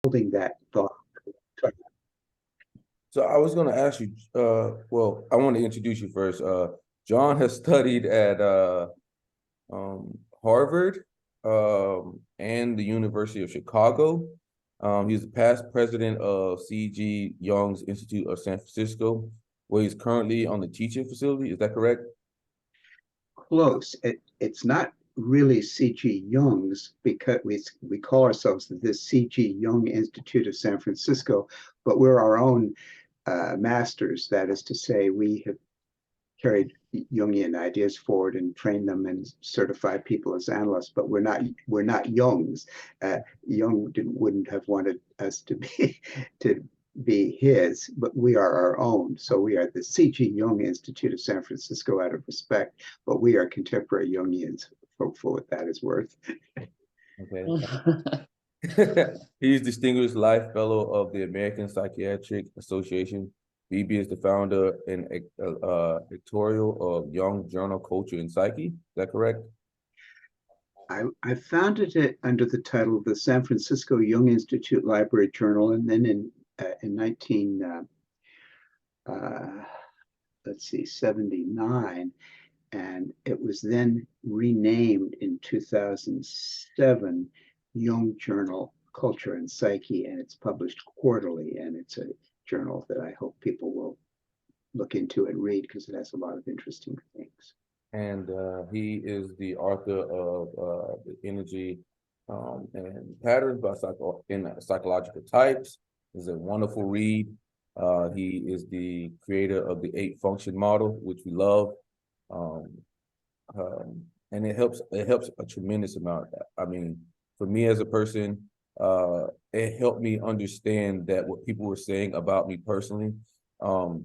holding that thought. So I was going to ask you, well, I want to introduce you first. John has studied at Harvard and the University of Chicago. He's the past president of C.G. Jung's Institute of San Francisco, where he's currently on the teaching facility. Is that correct? Close. It's not really C.G. Jung's, because we call ourselves the C.G. Jung Institute of San Francisco, but we're our own masters. That is to say, we have carried Jungian ideas forward and trained them and certified people as analysts, but we're not Jung's. Jung wouldn't have wanted us to be his, but we are our own. So we are the C.G. Jung Institute of San Francisco out of respect, but we are contemporary Jungians, for what that is worth. Okay. He's Distinguished Life Fellow of the American Psychiatric Association. Beebe is the founder and editorial of Jung Journal Culture and Psyche. Is that correct? I founded it under the title of the San Francisco Jung Institute Library Journal, and then in 79, and it was then renamed in 2007 Jung Journal Culture and Psyche, and it's published quarterly, and it's a journal that I hope people will look into and read because it has a lot of interesting things. And he is the author of the energy and patterns by psychological types. It's a wonderful read. He is the creator of the 8 function model, which we love. And it helps a tremendous amount. I mean, for me as a person, it helped me understand that what people were saying about me personally,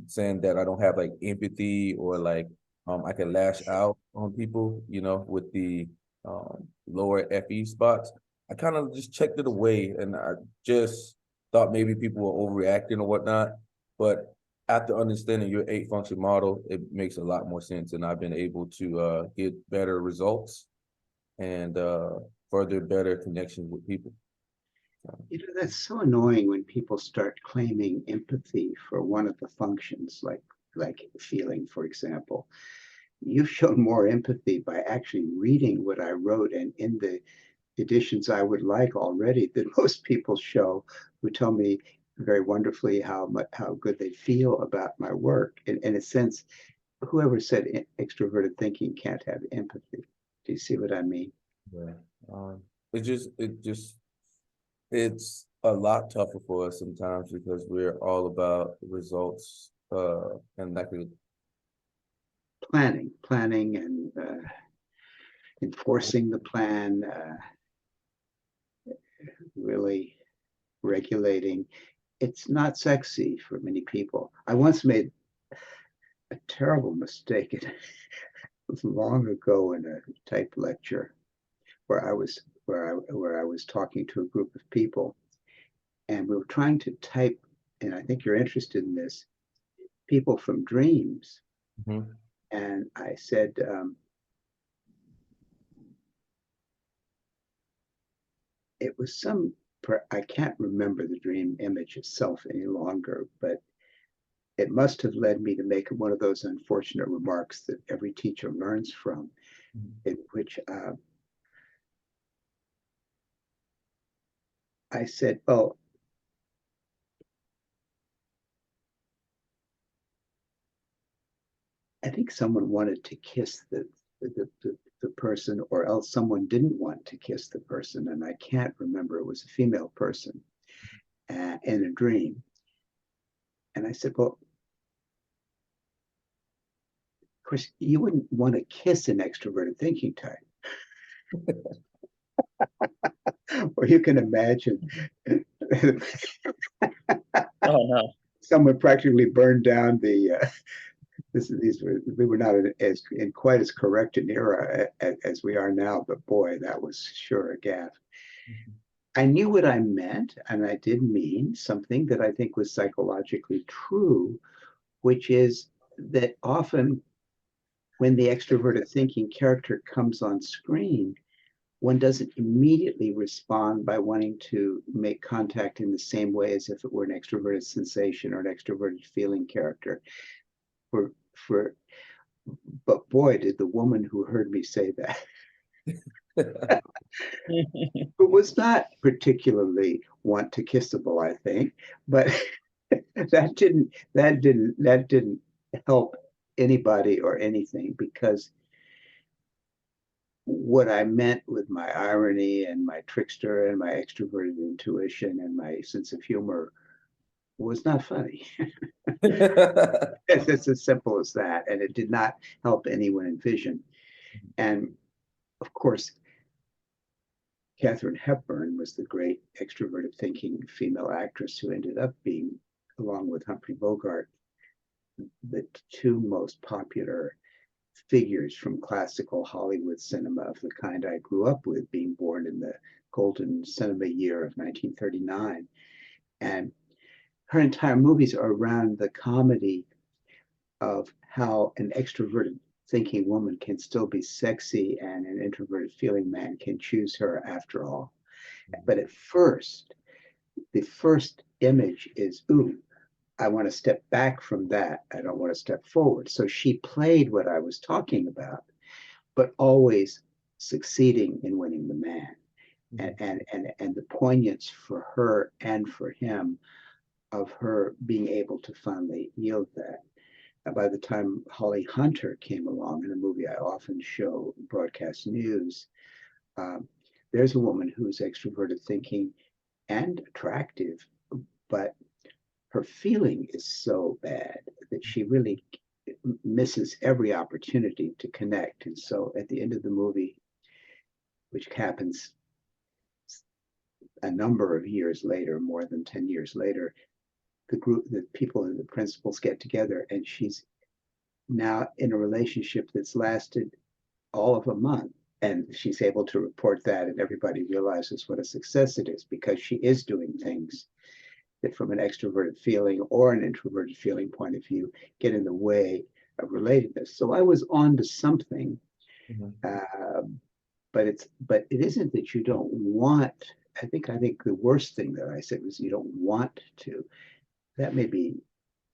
saying that I don't have like empathy, or like I can lash out on people, with the lower FE spots. I kind of just checked it away, and I just thought maybe people were overreacting or whatnot. But after understanding your 8 function model, it makes a lot more sense, and I've been able to get better results and further better connections with people. That's so annoying when people start claiming empathy for one of the functions, like feeling, for example. You've shown more empathy by actually reading what I wrote, and in the editions I would like already, than most people show, who tell me very wonderfully how good they feel about my work. In a sense, whoever said extroverted thinking can't have empathy? Do you see what I mean? Yeah. It's a lot tougher for us sometimes because we're all about results, and that could Planning and enforcing the plan, really regulating. It's not sexy for many people. I once made a terrible mistake. It was long ago in a type lecture where I was talking to a group of people, and we were trying to type, and I think you're interested in this, people from dreams. Mm-hmm. And I said, it was I can't remember the dream image itself any longer, but it must have led me to make one of those unfortunate remarks that every teacher learns from, in which I said, "Oh, I think someone wanted to kiss the person, or else someone didn't want to kiss the person, and I can't remember. It was a female person in a dream." And I said, "Well, of course, you wouldn't want to kiss an extroverted thinking type." Or you can imagine Oh no. someone practically burned down the we were not in quite as correct an era as we are now, but boy, that was sure a gaffe. I knew what I meant, and I did mean something that I think was psychologically true, which is that often when the extroverted thinking character comes on screen, one doesn't immediately respond by wanting to make contact in the same way as if it were an extroverted sensation or an extroverted feeling character. For but boy, did the woman who heard me say that who was not particularly want to kissable, I think, but that didn't help anybody or anything, because what I meant with my irony and my trickster and my extroverted intuition and my sense of humor was not funny. It's as simple as that. And it did not help anyone envision. And of course, Katharine Hepburn was the great extroverted thinking female actress who ended up being, along with Humphrey Bogart, the two most popular figures from classical Hollywood cinema of the kind I grew up with, being born in the golden cinema year of 1939. And her entire movies are around the comedy of how an extroverted thinking woman can still be sexy and an introverted feeling man can choose her after all. But at first, the first image is, ooh, I want to step back from that. I don't want to step forward. So she played what I was talking about, but always succeeding in winning the man. And the poignance for her and for him of her being able to finally yield that. By the time Holly Hunter came along in a movie I often show broadcast news, there's a woman who's extroverted thinking and attractive, but her feeling is so bad that she really misses every opportunity to connect. And so at the end of the movie, which happens a number of years later, more than 10 years later, the people and the principals get together, and she's now in a relationship that's lasted all of a month. And she's able to report that, and everybody realizes what a success it is, because she is doing things that from an extroverted feeling or an introverted feeling point of view get in the way of relatedness. So I was on to something, but it isn't that you don't want. I think the worst thing that I said was you don't want to. That may be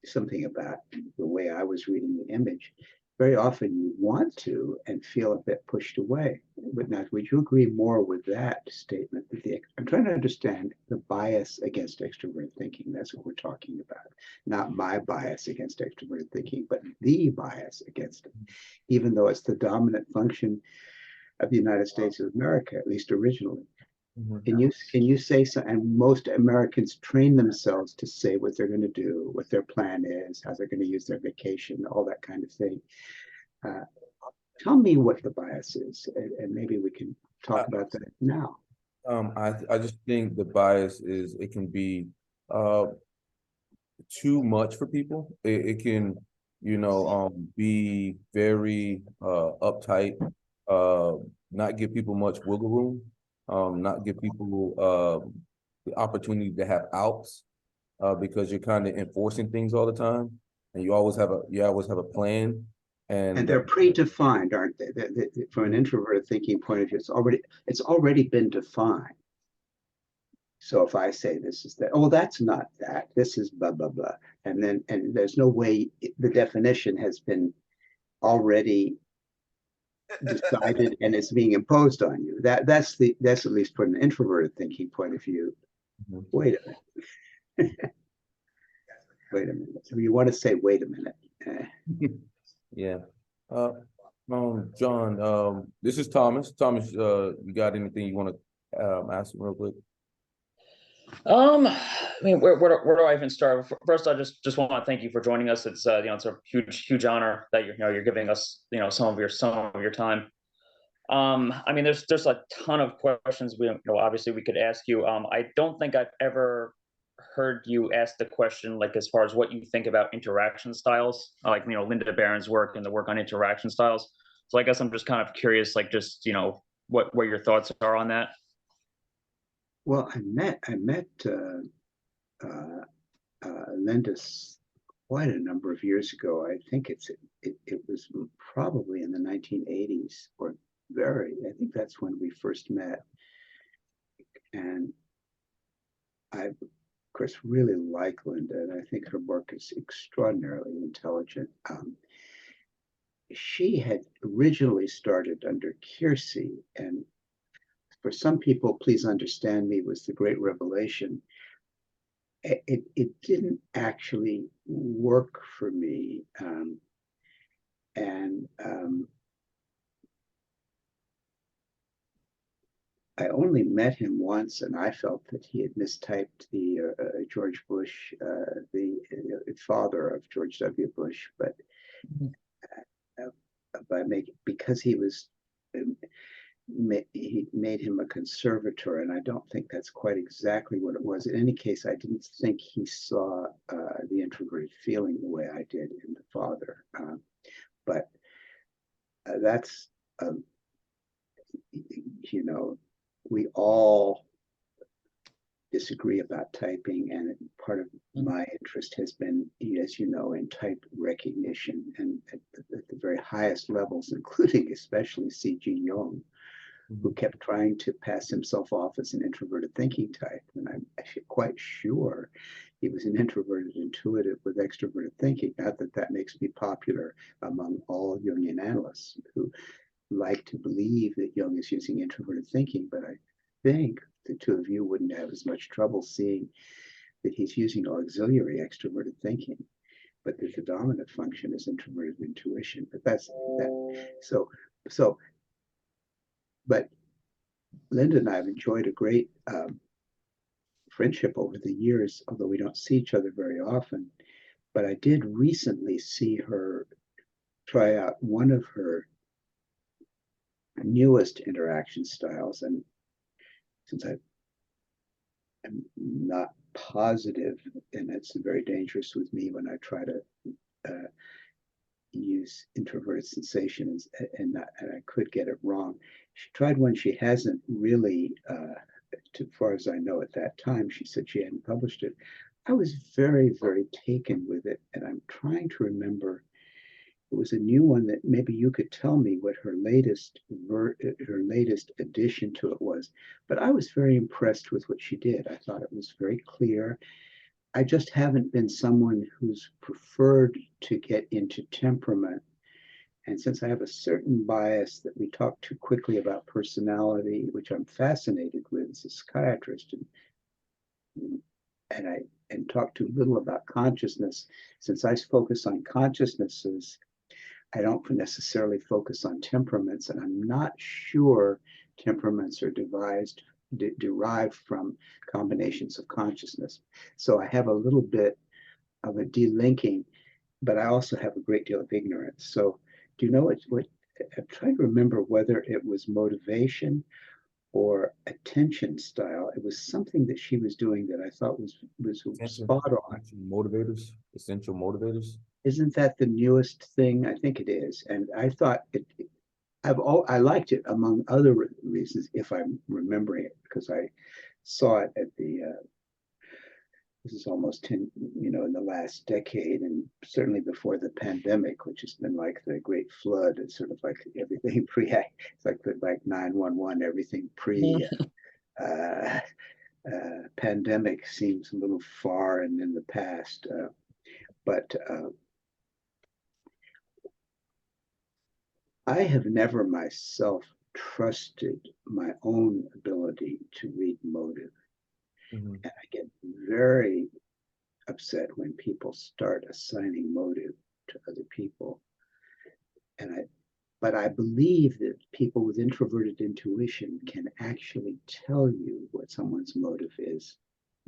something about the way I was reading the image. Very often you want to and feel a bit pushed away. But now, would you agree more with that statement? I'm trying to understand the bias against extroverted thinking. That's what we're talking about. Not my bias against extroverted thinking, but the bias against it, even though it's the dominant function of the United States of America, at least originally. Can you say so? And most Americans train themselves to say what they're going to do, what their plan is, how they're going to use their vacation, all that kind of thing. Tell me what the bias is, and maybe we can talk about that now. I just think the bias is it can be too much for people. It can, be very uptight, not give people much wiggle room. Not give people the opportunity to have outs, because you're kind of enforcing things all the time, and you always have a plan, and they're predefined, aren't they? From an introverted thinking point of view, it's already been defined. So if I say this is that, oh, that's not that. This is blah blah blah, and there's no way the definition has been already decided and it's being imposed on you. That's at least from an introverted thinking point of view. Wait a minute. Wait a minute. So you want to say, wait a minute. Yeah. John, this is Thomas. Thomas, you got anything you want to ask real quick? I mean, where do I even start? First, I just want to thank you for joining us. It's it's a huge honor that you're giving us some of your time. I mean, there's a ton of questions obviously we could ask you. I don't think I've ever heard you ask the question, like, as far as what you think about interaction styles, like Linda Barron's work and the work on interaction styles. So I guess I'm just kind of curious, like, just what your thoughts are on that. Well, I met Linda quite a number of years ago. I think it was probably in the 1980s or I think that's when we first met. And I, of course, really like Linda, and I think her work is extraordinarily intelligent. She had originally started under Kiersey, and for some people, Please Understand Me was the great revelation. It didn't actually work for me. And I only met him once, and I felt that he had mistyped the George Bush, the father of George W. Bush, but because he was he made him a conservator, and I don't think that's quite exactly what it was. In any case, I didn't think he saw the introverted feeling the way I did in the father. But that's, you know, we all disagree about typing, and part of my interest has been, as you know, in type recognition, and at the very highest levels, including especially C.G. Jung, who kept trying to pass himself off as an introverted thinking type. And I'm actually quite sure he was an introverted intuitive with extroverted thinking. Not that that makes me popular among all Jungian analysts who like to believe that Jung is using introverted thinking, but I think the two of you wouldn't have as much trouble seeing that he's using auxiliary extroverted thinking, but that the dominant function is introverted intuition. But that's that. But Linda and I have enjoyed a great friendship over the years, although we don't see each other very often. But I did recently see her try out one of her newest interaction styles. And since I'm not positive, and it's very dangerous with me when I try to use introverted sensations, and I could get it wrong. She tried one she hasn't really, as far as I know at that time, she said she hadn't published it. I was very, very taken with it, and I'm trying to remember. It was a new one that maybe you could tell me what her latest addition to it was. But I was very impressed with what she did. I thought it was very clear. I just haven't been someone who's preferred to get into temperament. And since I have a certain bias that we talk too quickly about personality, which I'm fascinated with as a psychiatrist, and talk too little about consciousness, since I focus on consciousnesses, I don't necessarily focus on temperaments, and I'm not sure temperaments are derived from combinations of consciousness. So I have a little bit of a delinking, but I also have a great deal of ignorance. So do you know what I'm trying to remember whether it was motivation or attention style. It was something that she was doing that I thought was spot on. Essential motivators. Isn't that the newest thing? I think it is. And I thought I liked it among other reasons, if I'm remembering it, because I saw it at this is almost 10, in the last decade, and certainly before the pandemic, which has been like the great flood. It's sort of like everything it's like 911, everything pandemic seems a little far and in the past. But I have never myself trusted my own ability to read motive. Mm-hmm. And I get very upset when people start assigning motive to other people. But I believe that people with introverted intuition can actually tell you what someone's motive is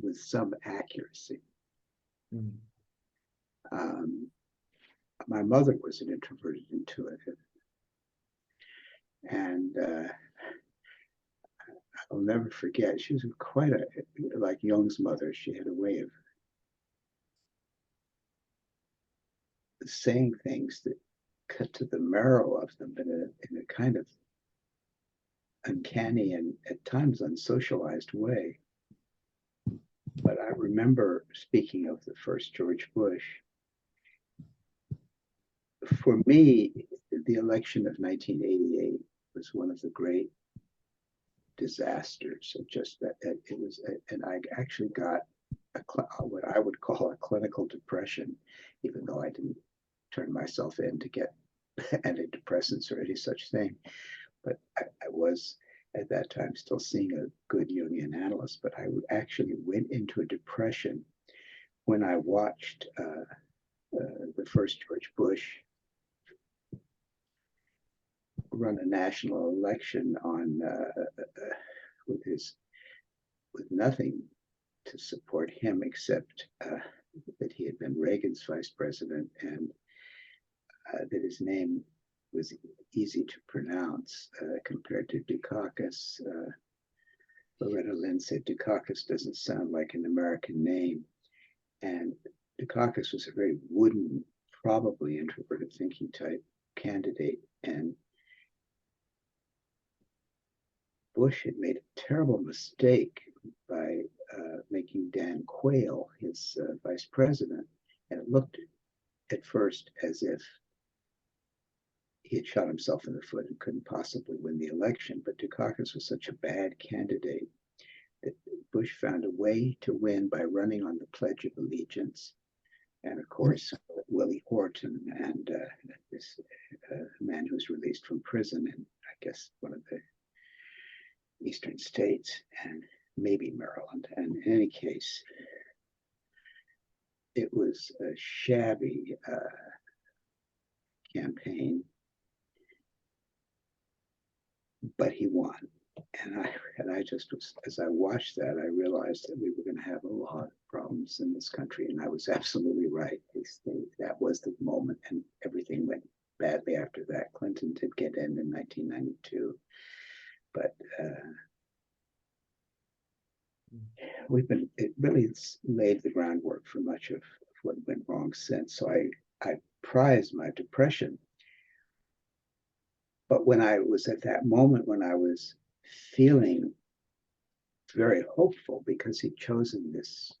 with some accuracy. Mm-hmm. My mother was an introverted intuitive. And I'll never forget, she was quite like Jung's mother. She had a way of saying things that cut to the marrow of them, but in a kind of uncanny and at times unsocialized way. But I remember, speaking of the first George Bush, for me, the election of 1988 was one of the great disasters. Just that it was, and I actually got what I would call a clinical depression, even though I didn't turn myself in to get antidepressants or any such thing. But I was at that time still seeing a good Jungian analyst, but I actually went into a depression when I watched the first George Bush run a national election on with nothing to support him except that he had been Reagan's vice president and that his name was easy to pronounce compared to Dukakis. Loretta Lynn said Dukakis doesn't sound like an American name. And Dukakis was a very wooden, probably introverted thinking type candidate. And Bush had made a terrible mistake by making Dan Quayle his vice president. And it looked at first as if he had shot himself in the foot and couldn't possibly win the election. But Dukakis was such a bad candidate that Bush found a way to win by running on the Pledge of Allegiance. And of course, Willie Horton and this man who was released from prison in, I guess, one of the eastern states, and maybe Maryland. And in any case, it was a shabby campaign, but he won. And I just was, as I watched that, I realized that we were going to have a lot of problems in this country. And I was absolutely right. That was the moment, and everything went badly after that. Clinton did get in 1992. But it really laid the groundwork for much of what went wrong since. So I prized my depression. But when I was at that moment when I was feeling very hopeful because he'd chosen this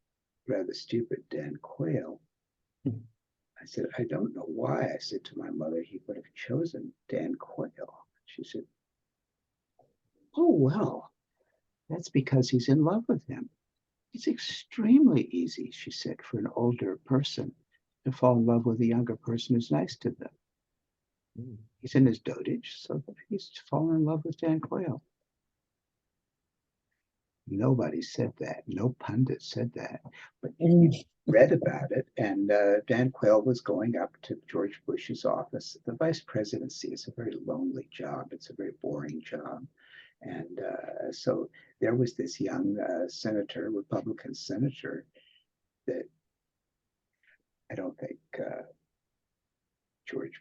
rather stupid Dan Quayle, I said, I don't know why. I said to my mother, he would have chosen Dan Quayle. She said, oh, well, that's because he's in love with him. It's extremely easy, she said, for an older person to fall in love with a younger person who's nice to them. He's in his dotage, so he's fallen in love with Dan Quayle. Nobody said that. No pundit said that. But you read about it, and Dan Quayle was going up to George Bush's office. The vice presidency is a very lonely job. It's a very boring job. And so there was this young senator, Republican senator, that I don't think George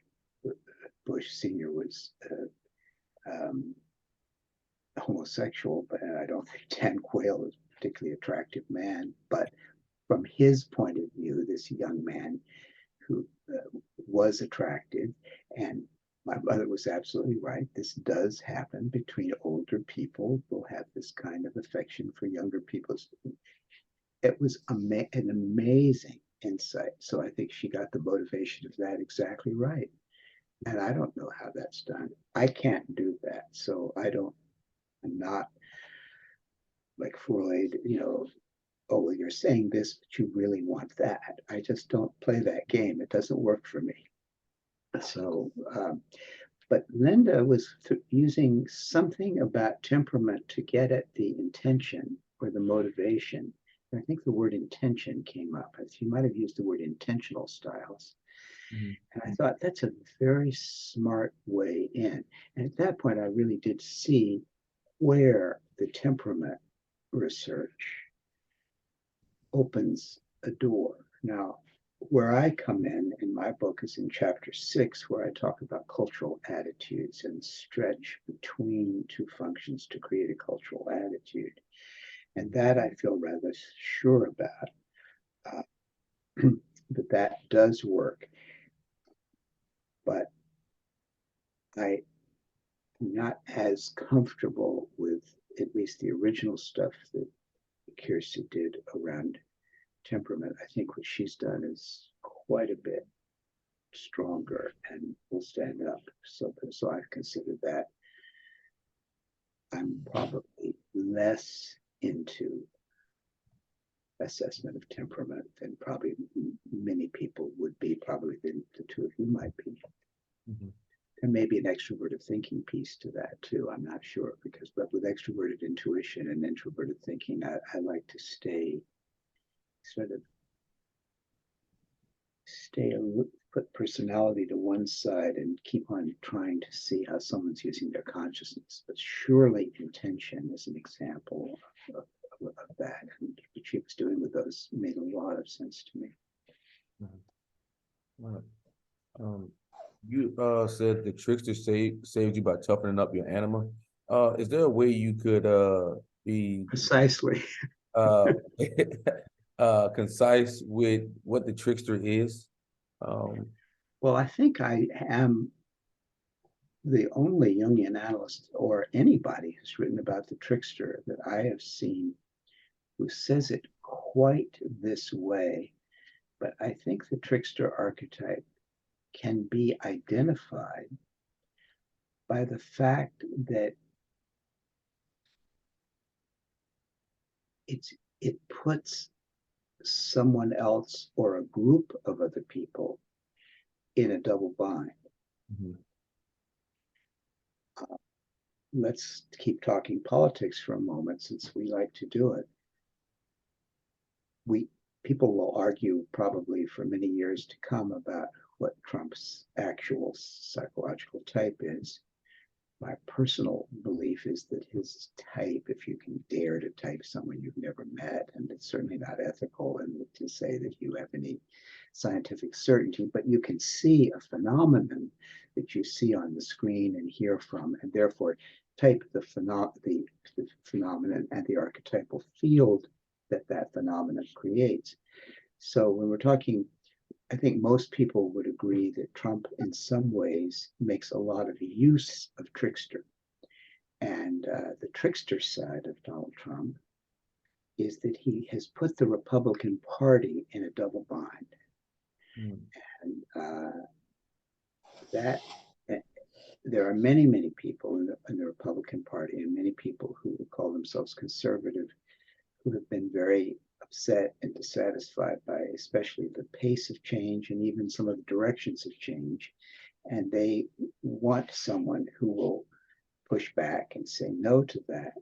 Bush Sr. was homosexual, but I don't think Dan Quayle is a particularly attractive man. But from his point of view, this young man who was attractive, and my mother was absolutely right. This does happen between older people who have this kind of affection for younger people. It was an amazing insight. So I think she got the motivation of that exactly right. And I don't know how that's done. I can't do that. So I'm not like Freud, oh, well, you're saying this, but you really want that. I just don't play that game. It doesn't work for me. So, but Linda was using something about temperament to get at the intention or the motivation. I think the word intention came up. She might have used the word intentional styles. And I thought that's a very smart way in. And at that point, I really did see where the temperament research opens a door. Now, where I come in my book is in chapter 6, where I talk about cultural attitudes and stretch between two functions to create a cultural attitude. And that I feel rather sure about, that does work. But I'm not as comfortable with at least the original stuff that Kirsty did around temperament. I think what she's done is quite a bit stronger and will stand up. So I consider that I'm probably less into assessment of temperament than probably many people would be, probably than the two of you might be. Mhm. There may be an extroverted thinking piece to that too. I'm not sure, because but with extroverted intuition and introverted thinking, I like to put personality to one side and keep on trying to see how someone's using their consciousness. But surely intention is an example of that, and what she was doing with those made a lot of sense to me. Right. You said the trickster saved you by toughening up your anima. Is there a way you could be Precisely. uh concise with what the trickster is? Well, I think I am the only Jungian analyst, or anybody who's written about the trickster that I have seen, who says it quite this way. But I think the trickster archetype can be identified by the fact that it puts someone else or a group of other people in a double bind. Mhm. Let's keep talking politics for a moment, since we like to do it. People will argue probably for many years to come about what Trump's actual psychological type is. My personal belief is that his type, if you can dare to type someone you've never met, and it's certainly not ethical and to say that you have any scientific certainty, but you can see a phenomenon that you see on the screen and hear from, and therefore type the phenomenon and the archetypal field that phenomenon creates. So when we're talking, I think most people would agree that Trump in some ways makes a lot of use of trickster. And the trickster side of Donald Trump is that he has put the Republican Party in a double bind. Mm. And that there are many, many people in the Republican Party, and many people who call themselves conservative, who have been very upset and dissatisfied by especially the pace of change and even some of the directions of change. And they want someone who will push back and say no to that.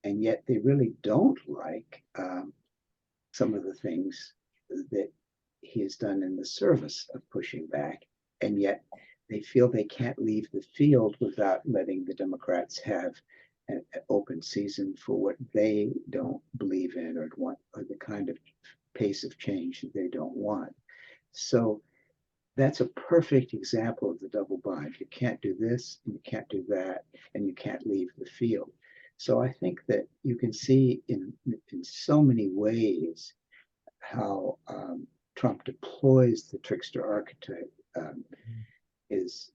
And yet they really don't like some of the things that he has done in the service of pushing back. And yet they feel they can't leave the field without letting the Democrats have an open season for what they don't believe in or want, or the kind of pace of change that they don't want. So that's a perfect example of the double bind. You can't do this, and you can't do that, and you can't leave the field. So I think that you can see in so many ways how Trump deploys the trickster archetype. Is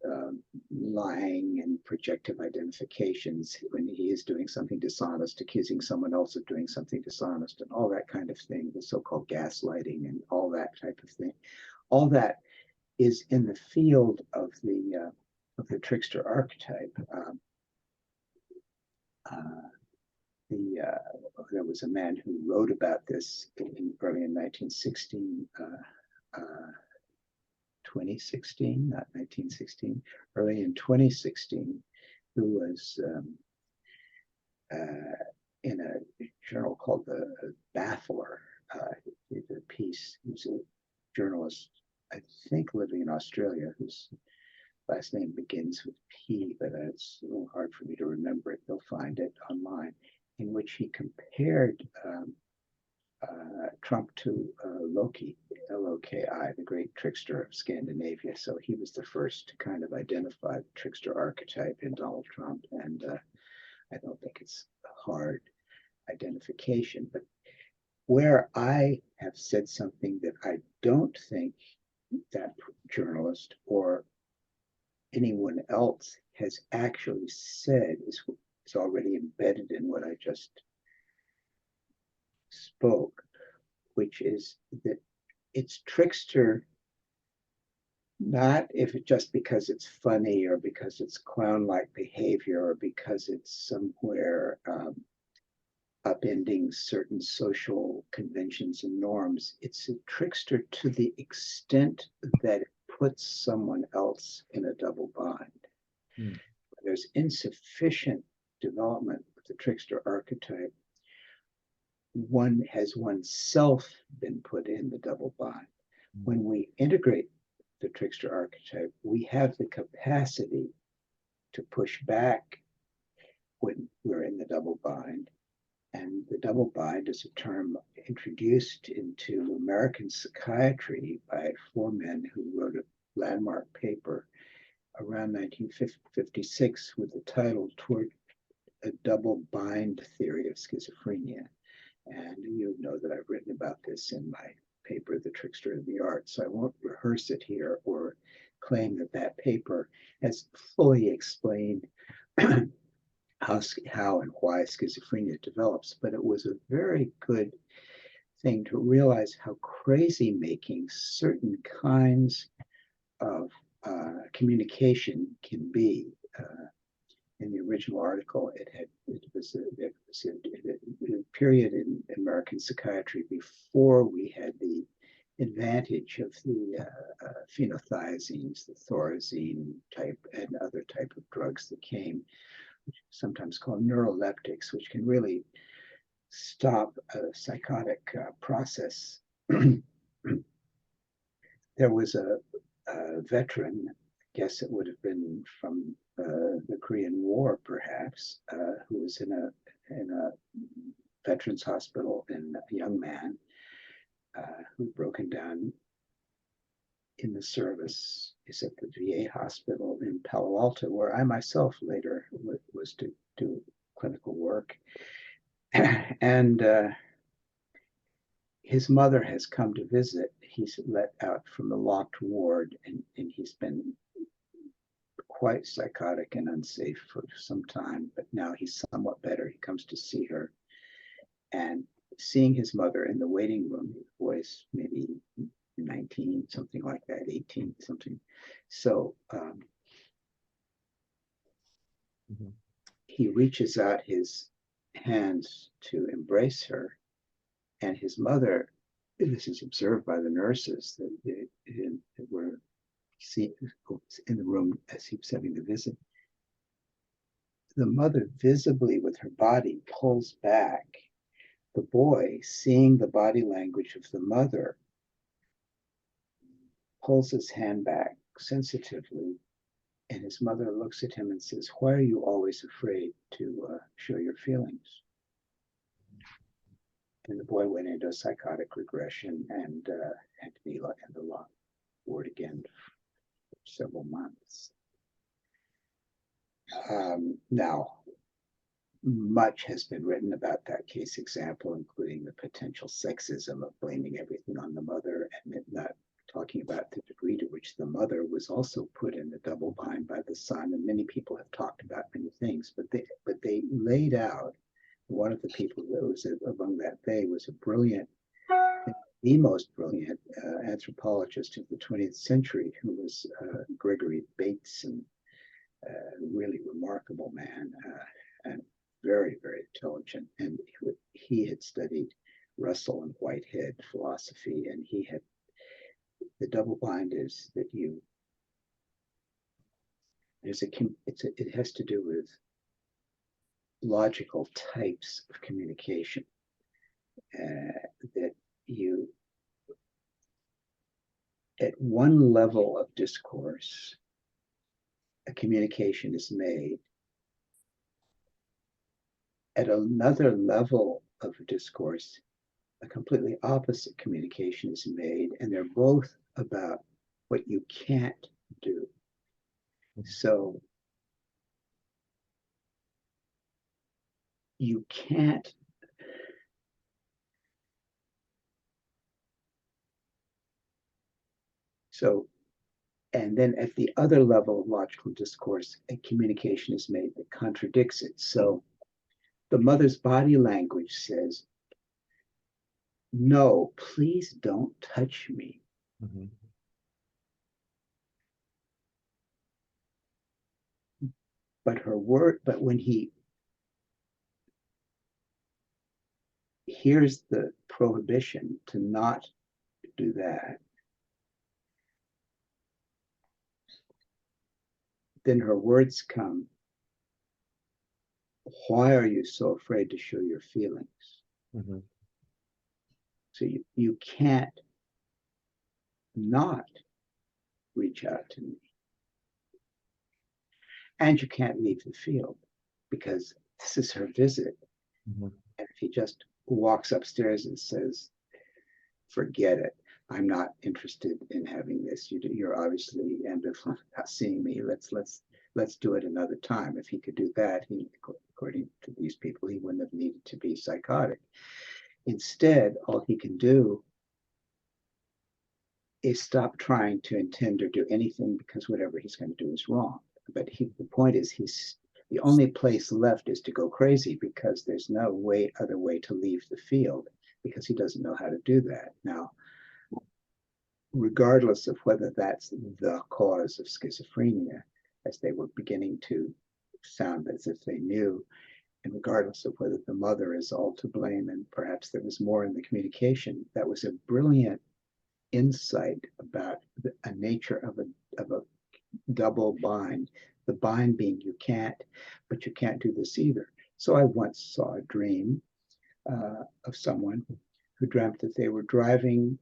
lying and projective identifications when he is doing something dishonest, accusing someone else of doing something dishonest, and all that kind of thing, the so-called gaslighting and all that type of thing. All that is in the field of the trickster archetype. There was a man who wrote about this early in 2016, not 1916, early in 2016, who was in a journal called the Baffler. He did a piece. He was a journalist, I think, living in Australia, whose last name begins with P, but it's a little hard for me to remember it. You'll find it online, in which he compared Trump to Loki, L-O-K-I, the great trickster of Scandinavia. So he was the first to kind of identify the trickster archetype in Donald Trump, and I don't think it's a hard identification. But where I have said something that I don't think that journalist or anyone else has actually said is already embedded in what I just spoke, which is that it's trickster Not if it just because it's funny or because it's clown-like behavior or because it's somewhere upending certain social conventions and norms. It's a trickster to the extent that it puts someone else in a double bind. Hmm. There's insufficient development with the trickster archetype. One has oneself been put in the double bind. When we integrate the trickster archetype, we have the capacity to push back when we're in the double bind. And the double bind is a term introduced into American psychiatry by four men who wrote a landmark paper around 1956 with the title Toward a Double Bind Theory of Schizophrenia. And you know that I've written about this in my paper, The Trickster of the Art, so I won't rehearse it here or claim that that paper has fully explained how and why schizophrenia develops, but it was a very good thing to realize how crazy making certain kinds of communication can be. In the original article, it was a period in American psychiatry before we had the advantage of the phenothiazines, the thorazine type and other type of drugs that came, sometimes called neuroleptics, which can really stop a psychotic process. There was a veteran, I guess it would have been from the Korean War, perhaps, who was in a veterans hospital, and a young man who'd broken down in the service. Is at the VA hospital in Palo Alto, where I myself later was to do clinical work. And his mother has come to visit. He's let out from the locked ward, and he's been quite psychotic and unsafe for some time, but now he's somewhat better. He comes to see her, and seeing his mother in the waiting room, his voice maybe 19, something like that, 18, something. So he reaches out his hands to embrace her, and his mother, this is observed by the nurses that were in the room as he was having the visit. The mother visibly with her body pulls back. The boy, seeing the body language of the mother, pulls his hand back sensitively, and his mother looks at him and says, "Why are you always afraid to show your feelings?" And the boy went into a psychotic regression and had to be in the locked ward again for several months. Now, much has been written about that case example, including the potential sexism of blaming everything on the mother and not talking about the degree to which the mother was also put in the double bind by the son. And many people have talked about many things, but they laid out, one of the people that was among that they was a brilliant, the most brilliant anthropologist of the 20th century, who was Gregory Bateson, really remarkable man, and very, very intelligent. And he had studied Russell and Whitehead philosophy, and he had, the double bind is that it has to do with logical types of communication, that you, at one level of discourse, a communication is made. At another level of discourse, a completely opposite communication is made, and they're both about what you can't do. So you can't, and then at the other level of logical discourse, a communication is made that contradicts it. So the mother's body language says, "No, please don't touch me." but when he hears the prohibition to not do that, then her words come, why are you so afraid to show your feelings? Mm-hmm. So you can't not reach out to me. And you can't leave the field because this is her visit. Mm-hmm. And if he just walks upstairs and says, forget it, I'm not interested in having this. You're obviously ambivalent about seeing me. Let's do it another time. If he could do that, according to these people, he wouldn't have needed to be psychotic. Instead, all he can do is stop trying to intend or do anything because whatever he's going to do is wrong. But the point is, the only place left is to go crazy because there's no other way to leave the field because he doesn't know how to do that. Now, regardless of whether that's the cause of schizophrenia, as they were beginning to sound as if they knew, and regardless of whether the mother is all to blame and perhaps there was more in the communication, that was a brilliant insight about a nature of a double bind. The bind being you can't, but you can't do this either. So I once saw a dream of someone who dreamt that they were driving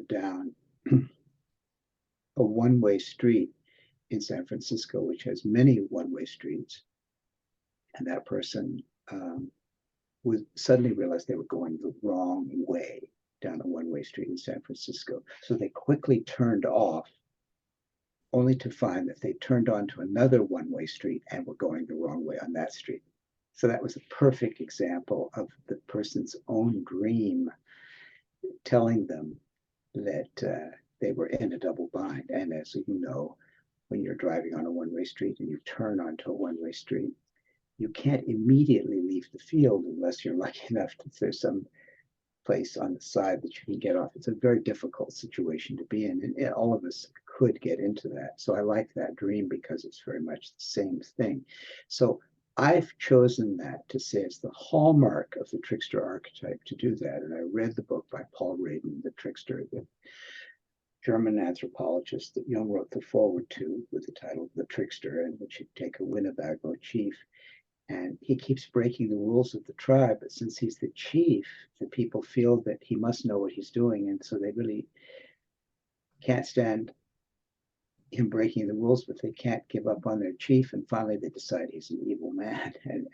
down a one-way street in San Francisco, which has many one-way streets. And that person would suddenly realize they were going the wrong way down a one-way street in San Francisco. So they quickly turned off, only to find that they turned onto another one-way street and were going the wrong way on that street. So that was a perfect example of the person's own dream telling them that they were in a double bind. And as you know, when you're driving on a one-way street and you turn onto a one-way street, you can't immediately leave the field unless you're lucky enough that there's some place on the side that you can get off. It's a very difficult situation to be in, and all of us could get into that. So I like that dream because it's very much the same thing. So I've chosen that to say it's the hallmark of the trickster archetype to do that. And I read the book by Paul Radin, The Trickster, the German anthropologist that Jung wrote the foreword to with the title The Trickster, in which he'd take a Winnebago chief. And he keeps breaking the rules of the tribe, but since he's the chief, the people feel that he must know what he's doing. And so they really can't stand him breaking the rules, but they can't give up on their chief. And finally, they decide he's an evil man. And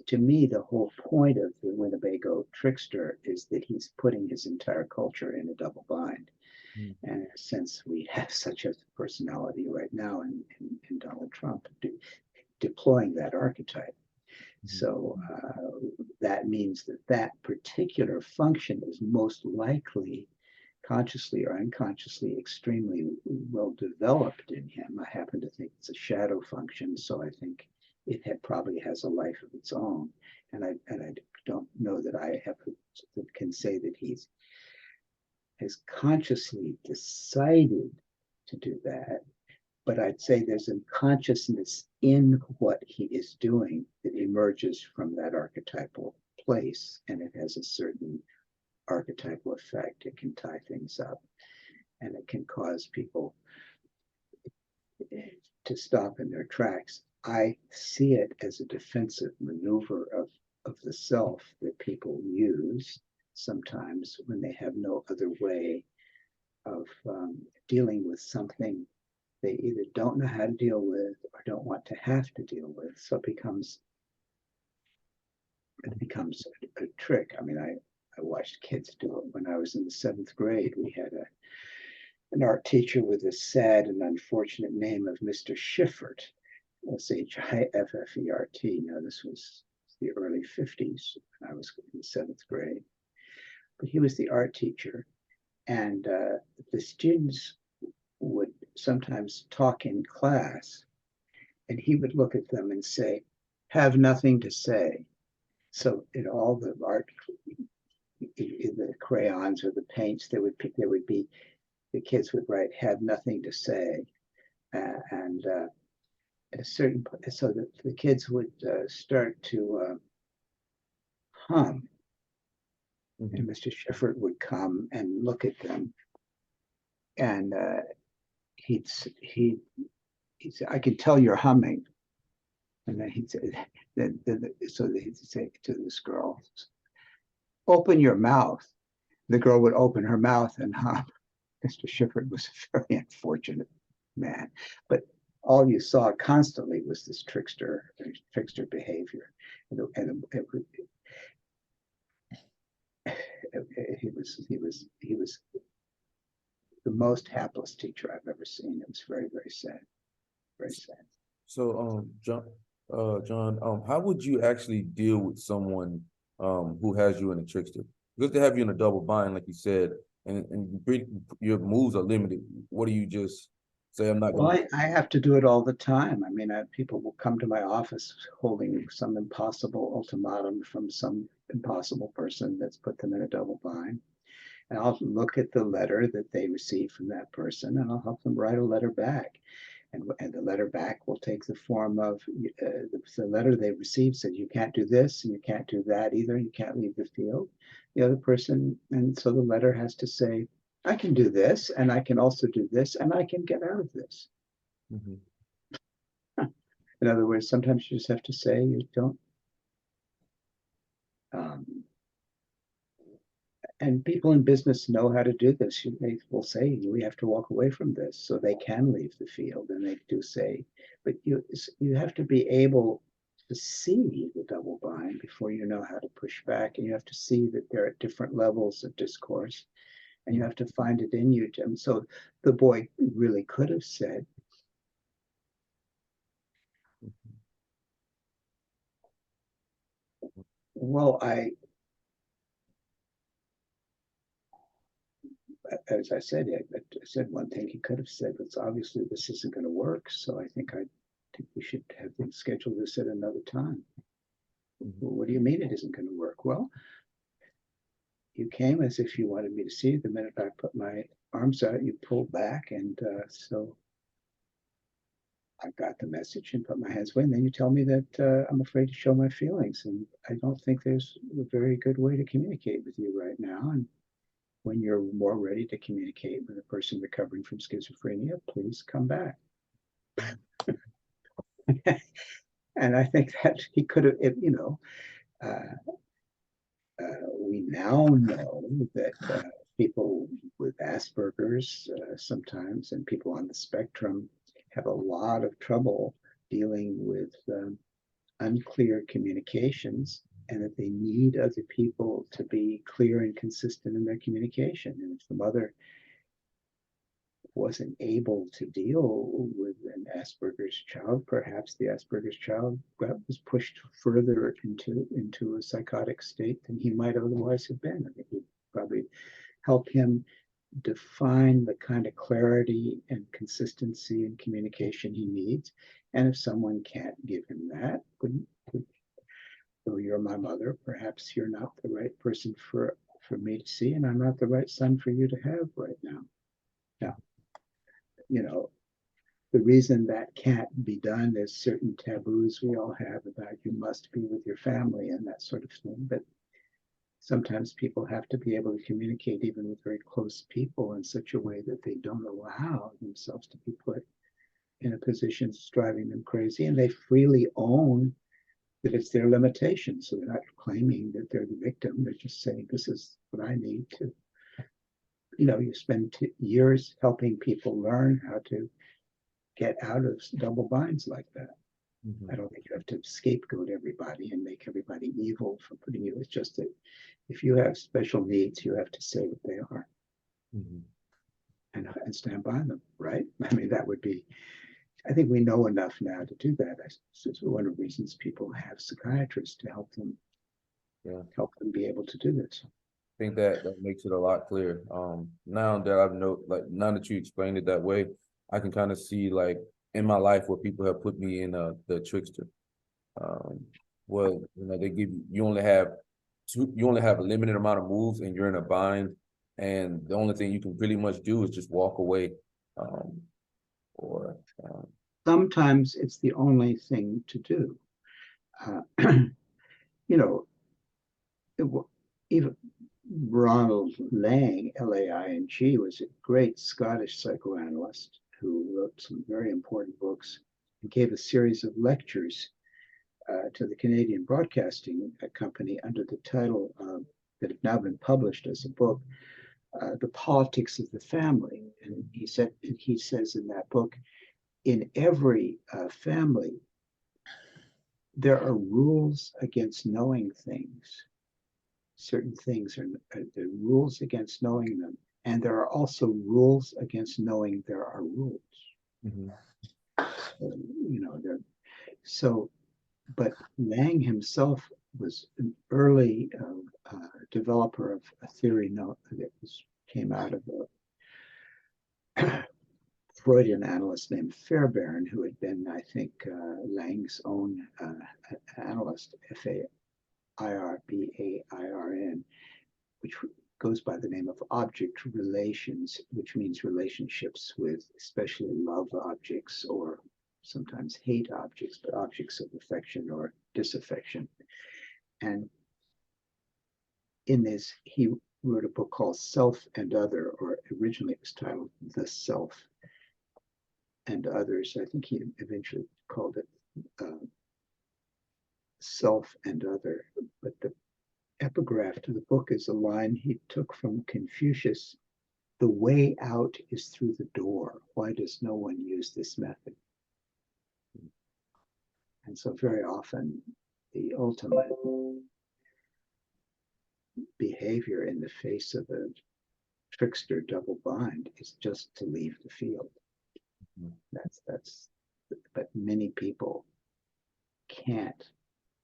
to me, the whole point of the Winnebago trickster is that he's putting his entire culture in a double bind. Mm. And in a sense, we have such a personality right now in Donald Trump deploying that archetype. Mm-hmm. So that means that particular function is most likely consciously or unconsciously extremely well developed in him. I happen to think it's a shadow function, so I think it probably has a life of its own. And I don't know that I can say that has consciously decided to do that. But I'd say there's a consciousness in what he is doing that emerges from that archetypal place, and it has a certain archetypal effect. It can tie things up, and it can cause people to stop in their tracks. I see it as a defensive maneuver of the self that people use sometimes when they have no other way of dealing with something they either don't know how to deal with or don't want to have to deal with. So it becomes a trick. I mean, I watched kids do it when I was in the 7th grade. We had an art teacher with a sad and unfortunate name of Mr. Schiffert, Shiffert. Now, this was the early 50s when I was in the 7th grade. But he was the art teacher, and the students would sometimes talk in class, and he would look at them and say, have nothing to say. So in all the art, in the crayons or the paints, there would be, the kids would write, have nothing to say. And a certain, so that the kids would start to hum, and Mr. Schiffer would come and look at them, and he'd say, "I can tell you're humming," and then he'd say, so he'd say to this girl, "Open your mouth." The girl would open her mouth and hum. Mr. Schiffer was a very unfortunate man, but all you saw constantly was this trickster behavior, and he was the most hapless teacher I've ever seen. It was very, very sad, very sad. So, John, how would you actually deal with someone who has you in a trickster? Because they have you in a double bind, like you said, and your moves are limited. What do you just say? I'm not Well, going to. I have to do it all the time. I mean, people will come to my office holding some impossible ultimatum from some impossible person that's put them in a double bind. And I'll look at the letter that they received from that person, and I'll help them write a letter back. And the letter back will take the form of the letter they received said, you can't do this and you can't do that either. You can't leave the field. The other person, and so the letter has to say, I can do this, and I can also do this, and I can get out of this. In other words, sometimes you just have to say you don't. And people in business know how to do this. They will say, we have to walk away from this, so they can leave the field, and they do say, but you have to be able to see the double bind before you know how to push back, and you have to see that there are different levels of discourse, and you have to find it in you. And so the boy really could have said, well, as I said one thing he could have said was, obviously this isn't going to work, so I think we should have them schedule this at another time. Well, what do you mean it isn't going to work? Well, you came as if you wanted me to see you. The minute I put my arms out, you pulled back, and so I got the message and put my hands away, and then you tell me that I'm afraid to show my feelings, and I don't think there's a very good way to communicate with you right now, and when you're more ready to communicate with a person recovering from schizophrenia, please come back. And I think that he could have, we now know that people with Asperger's sometimes, and people on the spectrum, have a lot of trouble dealing with unclear communications, and that they need other people to be clear and consistent in their communication. And if the mother wasn't able to deal with an Asperger's child, perhaps the Asperger's child was pushed further into a psychotic state than he might otherwise have been. I think it would probably help him define the kind of clarity and consistency in communication he needs. And if someone can't give him that, though you're my mother, perhaps you're not the right person for me to see, and I'm not the right son for you to have right now. Now, the reason that can't be done is certain taboos we all have about you must be with your family and that sort of thing. But sometimes people have to be able to communicate even with very close people in such a way that they don't allow themselves to be put in a position that's driving them crazy, and they freely own that it's their limitation. So they're not claiming that they're the victim. They're just saying, this is what I need to, you spend years helping people learn how to get out of double binds like that. I don't think you have to scapegoat everybody and make everybody evil for putting you. It's just that if you have special needs, you have to say what they are and stand by them, right? I mean, that would be, I think we know enough now to do that. It's one of the reasons people have psychiatrists to help them be able to do this. I think that makes it a lot clearer. Now that now that you explained it that way, I can kind of see, like, in my life where people have put me in the trickster. Well, they give you only have a limited amount of moves, and you're in a bind, and the only thing you can pretty much do is just walk away, or sometimes it's the only thing to do. You know, even Ronald Lang, Laing, was a great Scottish psychoanalyst who wrote some very important books and gave a series of lectures to the Canadian Broadcasting Company under the title that have now been published as a book, The Politics of the Family. And he says in that book, in every family, there are rules against knowing things. Certain things are the rules against knowing them, and there are also rules against knowing there are rules. Mhm. So, but Lang himself was an early developer of a theory that came out of a Freudian analyst named Fairbairn, who had been, I think, Lang's own analyst, Fairbairn, which goes by the name of object relations, which means relationships with especially love objects or sometimes hate objects, but objects of affection or disaffection. And in this, he wrote a book called Self and Other, or originally it was titled The Self and Others. I think he eventually called it Self and Other. But the epigraph to the book is a line he took from Confucius: "The way out is through the door. Why does no one use this method?" And so very often the ultimate behavior in the face of a trickster double bind is just to leave the field. But many people can't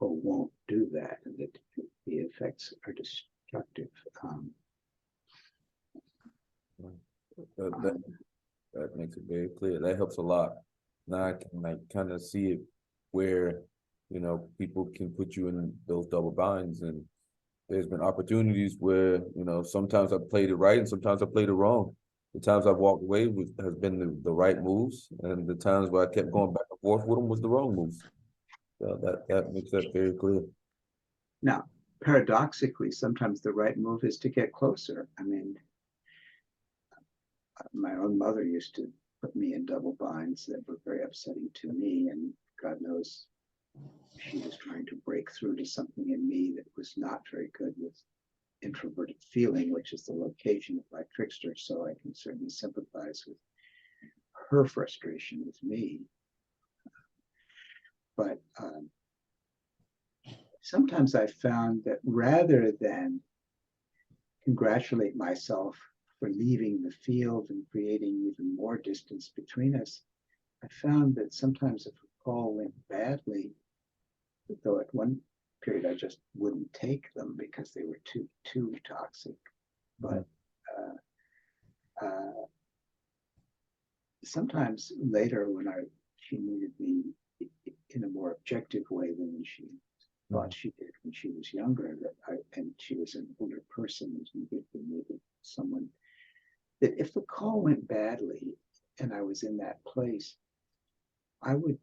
or won't do that, and that the effects are destructive. That makes it very clear. That helps a lot. Now I can like kind of see it where, people can put you in those double binds, and there's been opportunities where, sometimes I played it right and sometimes I played it wrong. The times I've walked away has been the right moves, and the times where I kept going back and forth with them was the wrong moves. So that makes that very clear. Now, paradoxically, sometimes the right move is to get closer. I mean, my own mother used to put me in double binds that were very upsetting to me, and God knows she was trying to break through to something in me that was not very good with introverted feeling, which is the location of my trickster. So I can certainly sympathize with her frustration with me. But sometimes I found that rather than congratulate myself for leaving the field and creating even more distance between us, I found that sometimes if a call went badly, though at one period I just wouldn't take them because they were too toxic, but sometimes later when she needed me in a more objective way than she thought she did when she was younger, and she was an older person, and needed someone that if the call went badly and I was in that place, I would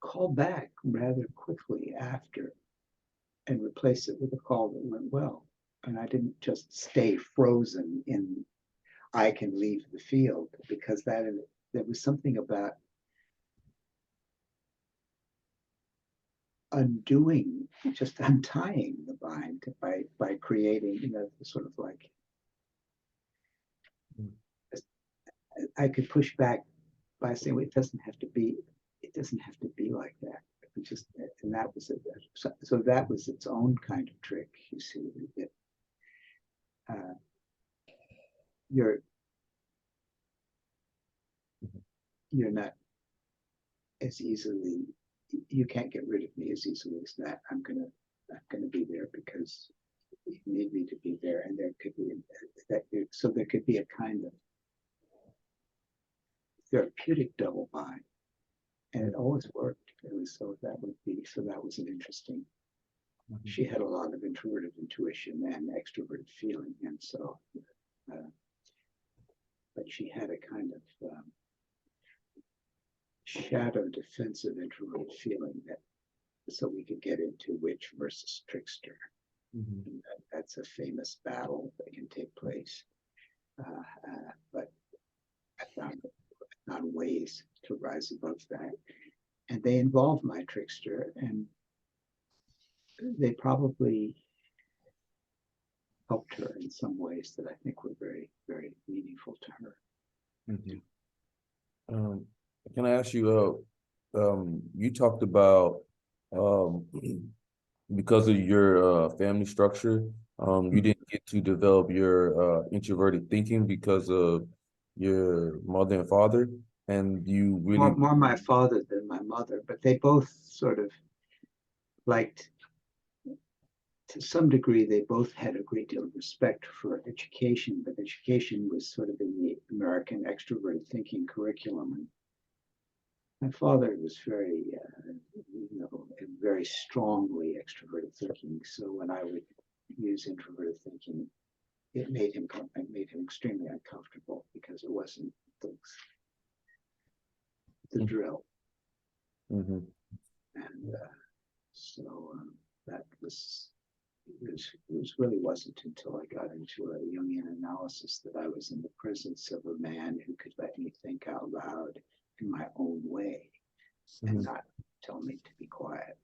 call back rather quickly after and replace it with a call that went well. And I didn't just stay frozen in I can leave the field, because there was something about untying the bind by creating, sort of like I could push back by saying, well, it doesn't have to be like that. And that was it. So that was its own kind of trick, you see. You're not as easily, you can't get rid of me as easily as that. I'm gonna be there because you need me to be there, and there could be there could be a kind of therapeutic double bind, and it always worked. That was an interesting. She had a lot of introverted intuition and extroverted feeling, and so but she had a kind of shadow defensive introverted feeling that so we could get into witch versus trickster. And that's a famous battle that can take place. But I found ways to rise above that. And they involve my trickster, and they probably helped her in some ways that I think were very, very meaningful to her. Can I ask you, you talked about because of your family structure, you didn't get to develop your introverted thinking because of your mother and father, and you really more my father than my mother, but they both sort of liked, to some degree, they both had a great deal of respect for education, but education was sort of in the American extroverted thinking curriculum. And my father was very, very strongly extroverted thinking. So when I would use introverted thinking, it made him extremely uncomfortable because it wasn't the drill. And so that was, it really wasn't until I got into a Jungian analysis that I was in the presence of a man who could let me think out loud in my own way and not tell me to be quiet.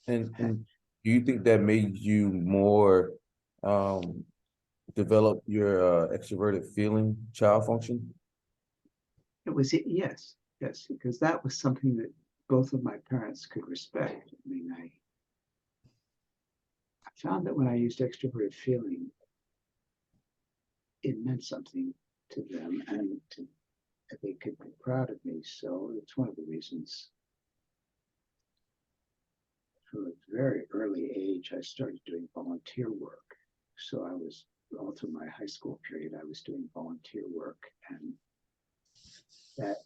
And do you think that made you more develop your extroverted feeling child function? It was, yes, because that was something that both of my parents could respect. I mean, I found that when I used extroverted feeling, it meant something to them, and they could be proud of me. So it's one of the reasons from a very early age, I started doing volunteer work. So I was, all through my high school period, I was doing volunteer work, and that,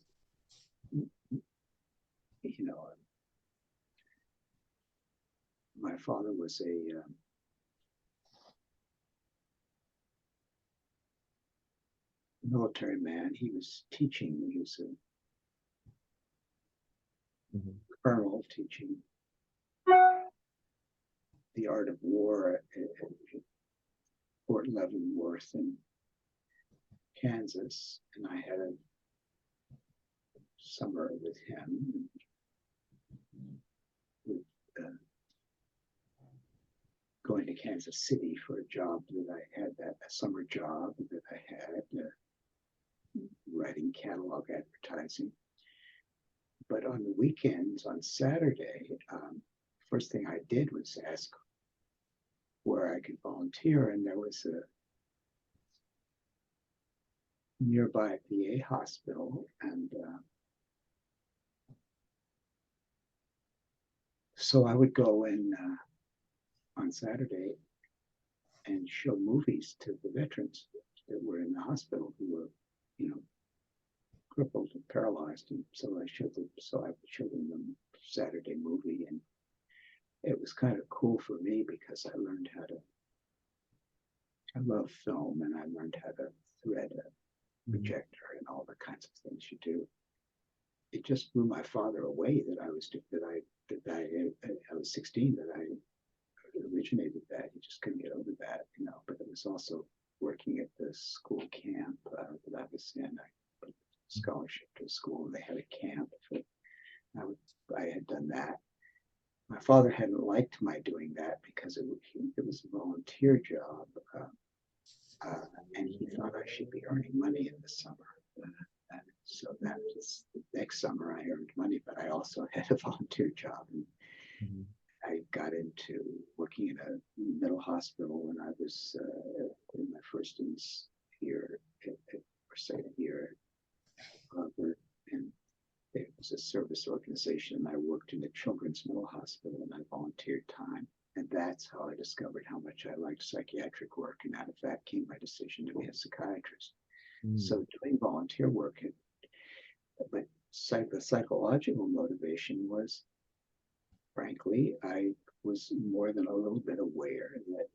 my father was a military man. He was teaching. He was a colonel teaching the art of war at Fort Leavenworth in Kansas, and I had a summer with him. Going to Kansas City for a job that I had, a summer job that I had, writing catalog advertising. But on the weekends, on Saturday, first thing I did was ask where I could volunteer, and there was a nearby VA hospital, and so I would go in on Saturday and show movies to the veterans that were in the hospital who were, crippled and paralyzed. And so I would show them the Saturday movie, and it was kind of cool for me because I learned I love film, and I learned how to thread a projector and all the kinds of things you do. It just blew my father away that I was 16, that I originated that. He just couldn't get over that, but it was also working at the school camp that I was in. I put a scholarship to a school, and they had a camp. I had done that. My father hadn't liked my doing that because it was a volunteer job, and he thought I should be earning money in the summer. So that was the next summer I earned money, but I also had a volunteer job. And I got into working in a mental hospital when I was in my first year, or second year at Harvard, and it was a service organization, and I worked in a children's mental hospital, and I volunteered time. And that's how I discovered how much I liked psychiatric work, and out of that came my decision to be a psychiatrist. So doing volunteer work, but the psychological motivation was, frankly, I was more than a little bit aware that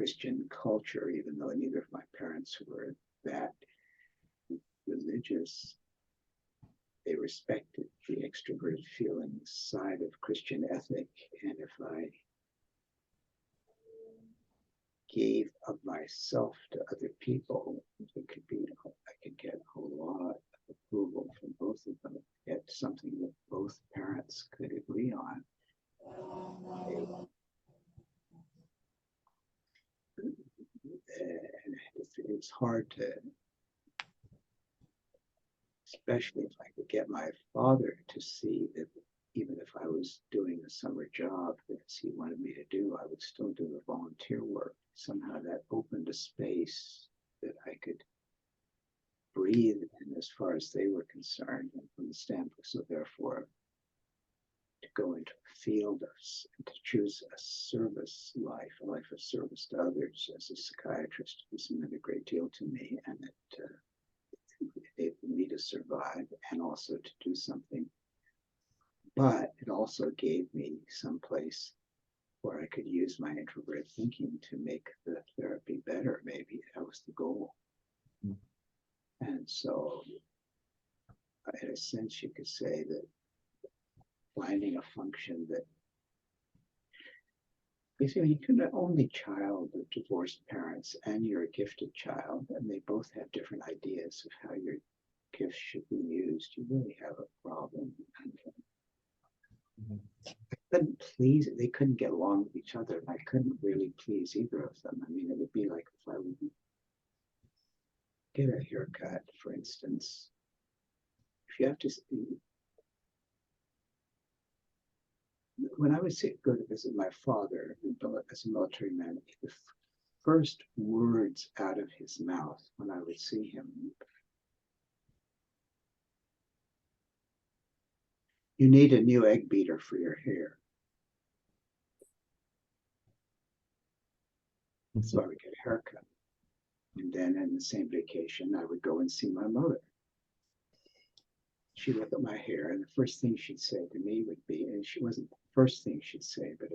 Christian culture, even though neither of my parents were that religious. They respected the extroverted feeling side of Christian ethic, and if I gave of myself to other people, it could be, I could get a lot of approval from both of them, get something that both parents could agree on. And it's hard to, especially if I could get my father to see that even if I was doing a summer job that he wanted me to do, I would still do the volunteer work. Somehow that opened a space that I could breathe in as far as they were concerned, and from the standpoint, so therefore to go into a field of, to choose a service life, a life of service to others as a psychiatrist, this meant a great deal to me, and it enabled me to survive and also to do something. But it also gave me some place where I could use my introverted thinking to make the therapy better. Maybe that was the goal. Mm. And so, in a sense, you could say that finding a function that, basically, you can only child of divorced parents, and you're a gifted child, and they both have different ideas of how your gifts should be used. You really have a problem. And I couldn't please, they couldn't get along with each other, and I couldn't really please either of them. I mean, it would be like if I would get a haircut, for instance. If you have to, when I would go to visit my father as a military man, the first words out of his mouth when I would see him, "You need a new egg beater for your hair." So I would get a haircut. And then in the same vacation, I would go and see my mother. She'd look at my hair, and the first thing she'd say to me would be, and she wasn't the first thing she'd say, but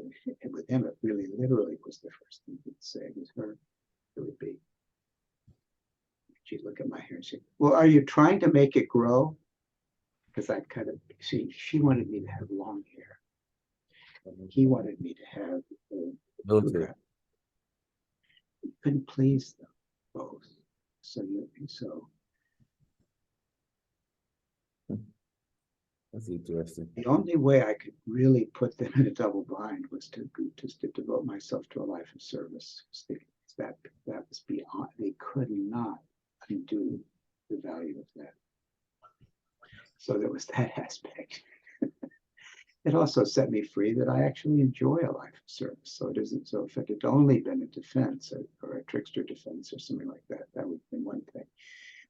with him, it really literally was the first thing he'd say with her. It would be, she'd look at my hair and say, "Well, are you trying to make it grow?" Because I kind of, see, she wanted me to have long hair. He wanted me to have military. Couldn't please them both. So That's interesting. the only way I could really put them in a double bind was to devote myself to a life of service. That was beyond, they could not undo the value of that. So there was that aspect. It also set me free that I actually enjoy a life of service. So it isn't, so if it had only been a defense or a trickster defense or something like that, that would have been one thing.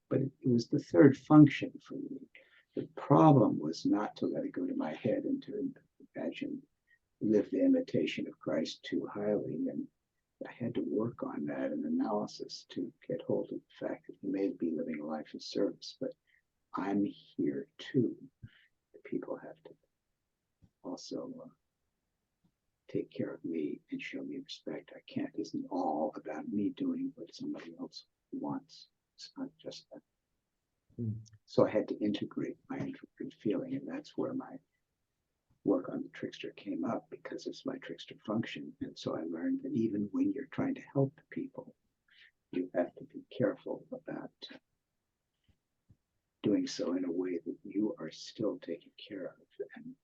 But it was the third function for me. The problem was not to let it go to my head and to imagine, live the imitation of Christ too highly. And I had to work on that in analysis to get hold of the fact that you may be living a life of service, but I'm here too. The people have to also take care of me and show me respect. I can't, it isn't all about me doing what somebody else wants. It's not just that. So I had to integrate my introverted feeling, and that's where my work on the trickster came up, because it's my trickster function. And so I learned that even when you're trying to help people, you have to be careful about doing so in a way that you are still taken care of. And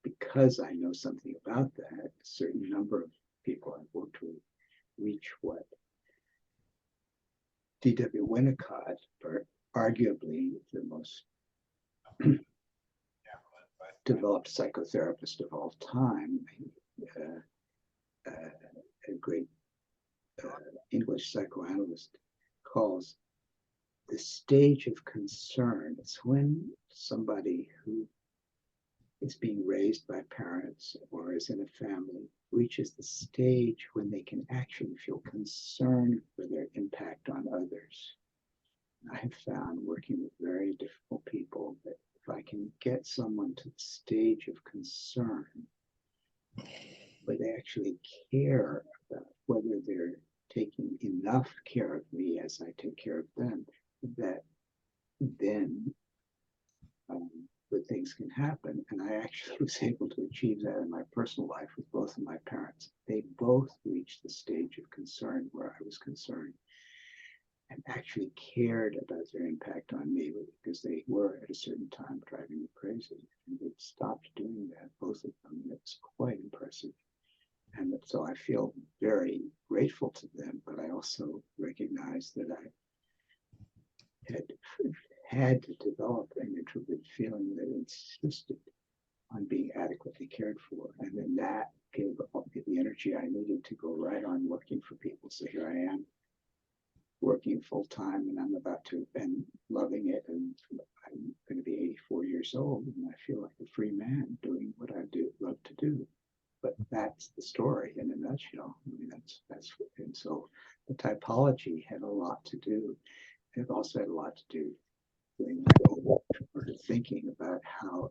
because I know something about that, a certain number of people I've worked with reach what D.W. Winnicott, arguably the most developed psychotherapist of all time, a great English psychoanalyst, calls the stage of concern. It's when somebody who is being raised by parents or is in a family reaches the stage when they can actually feel concerned for their impact on others. I have found, working with very difficult people, that if I can get someone to the stage of concern where they actually care about whether they're taking enough care of me as I take care of them, that then good things can happen. And I actually was able to achieve that in my personal life with both of my parents. They both reached the stage of concern where I was concerned, and actually cared about their impact on me, because they were at a certain time driving me crazy. And they stopped doing that, both of them. It was quite impressive. And so I feel very grateful to them, but I also recognize that I had to develop an introverted feeling that insisted on being adequately cared for. And then that gave the energy I needed to go right on working for people. So here I am, working full time, and I'm about to, and loving it. And I'm going to be 84 years old, and I feel like a free man doing what I do love to do. But that's the story in a nutshell. I mean, that's, and so the typology had a lot to do. It also had a lot to do doing my own thinking about how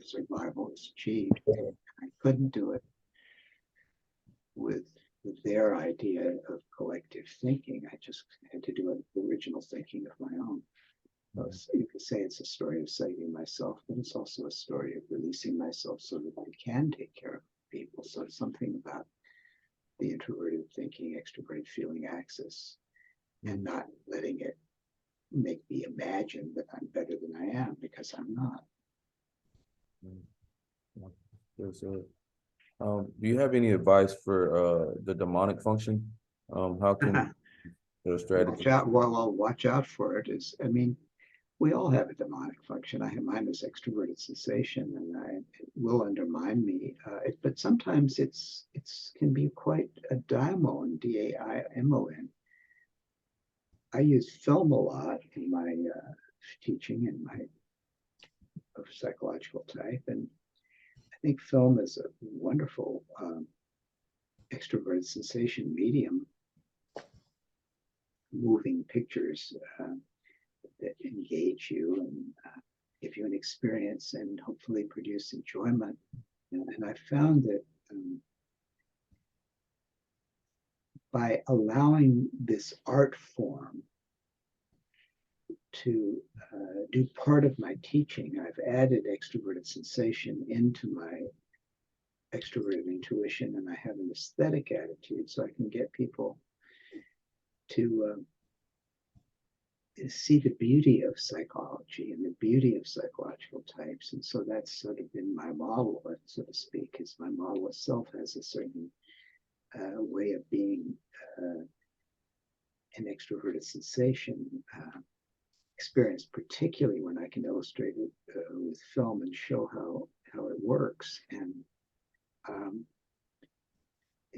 survival is achieved. I couldn't do it with their idea of collective thinking. I just had to do an original thinking of my own. So you could say it's a story of saving myself, but it's also a story of releasing myself so that I can take care of people. So it's something about the introverted thinking, extroverted feeling axis, and not letting it make me imagine that I'm better than I am, because I'm not. Do you have any advice for the demonic function? How can the strategy? Watch out for it. I mean, we all have a demonic function. Mine is extroverted sensation, and it will undermine me. But sometimes it can be quite a daimon, daimon. I use film a lot in my teaching and my of psychological type, and I think film is a wonderful extroverted sensation medium, moving pictures that engage you and give you an experience and hopefully produce enjoyment. And I found that by allowing this art form to do part of my teaching, I've added extroverted sensation into my extroverted intuition, and I have an aesthetic attitude, so I can get people to see the beauty of psychology and the beauty of psychological types. And so that's sort of been my model, so to speak, is my model itself has a certain way of being an extroverted sensation experience, particularly when I can illustrate it with film and show how it works. And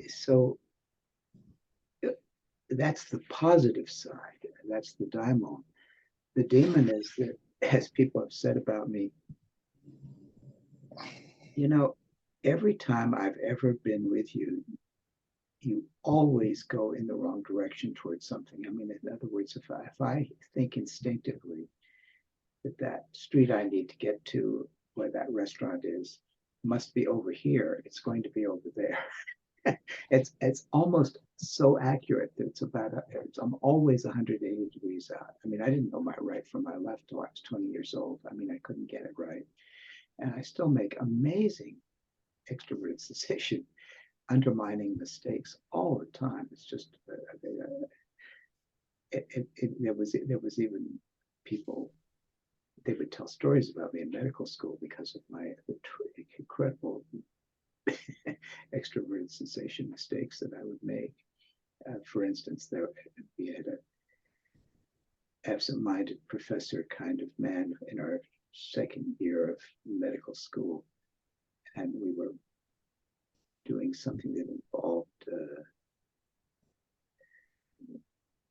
so that's the positive side. That's the daimon. The demon is that, as people have said about me, every time I've ever been with you, you always go in the wrong direction towards something. I mean, in other words, if I think instinctively that street I need to get to, where that restaurant is, must be over here, it's going to be over there. It's almost so accurate that I'm always 180 degrees out. I mean, I didn't know my right from my left till I was 20 years old. I mean, I couldn't get it right. And I still make amazing extroverted sensation, undermining mistakes all the time. It's just, there was even people, they would tell stories about me in medical school because of my incredible extroverted sensation mistakes that I would make. For instance, we had an absent-minded professor kind of man in our second year of medical school, and we were doing something that involved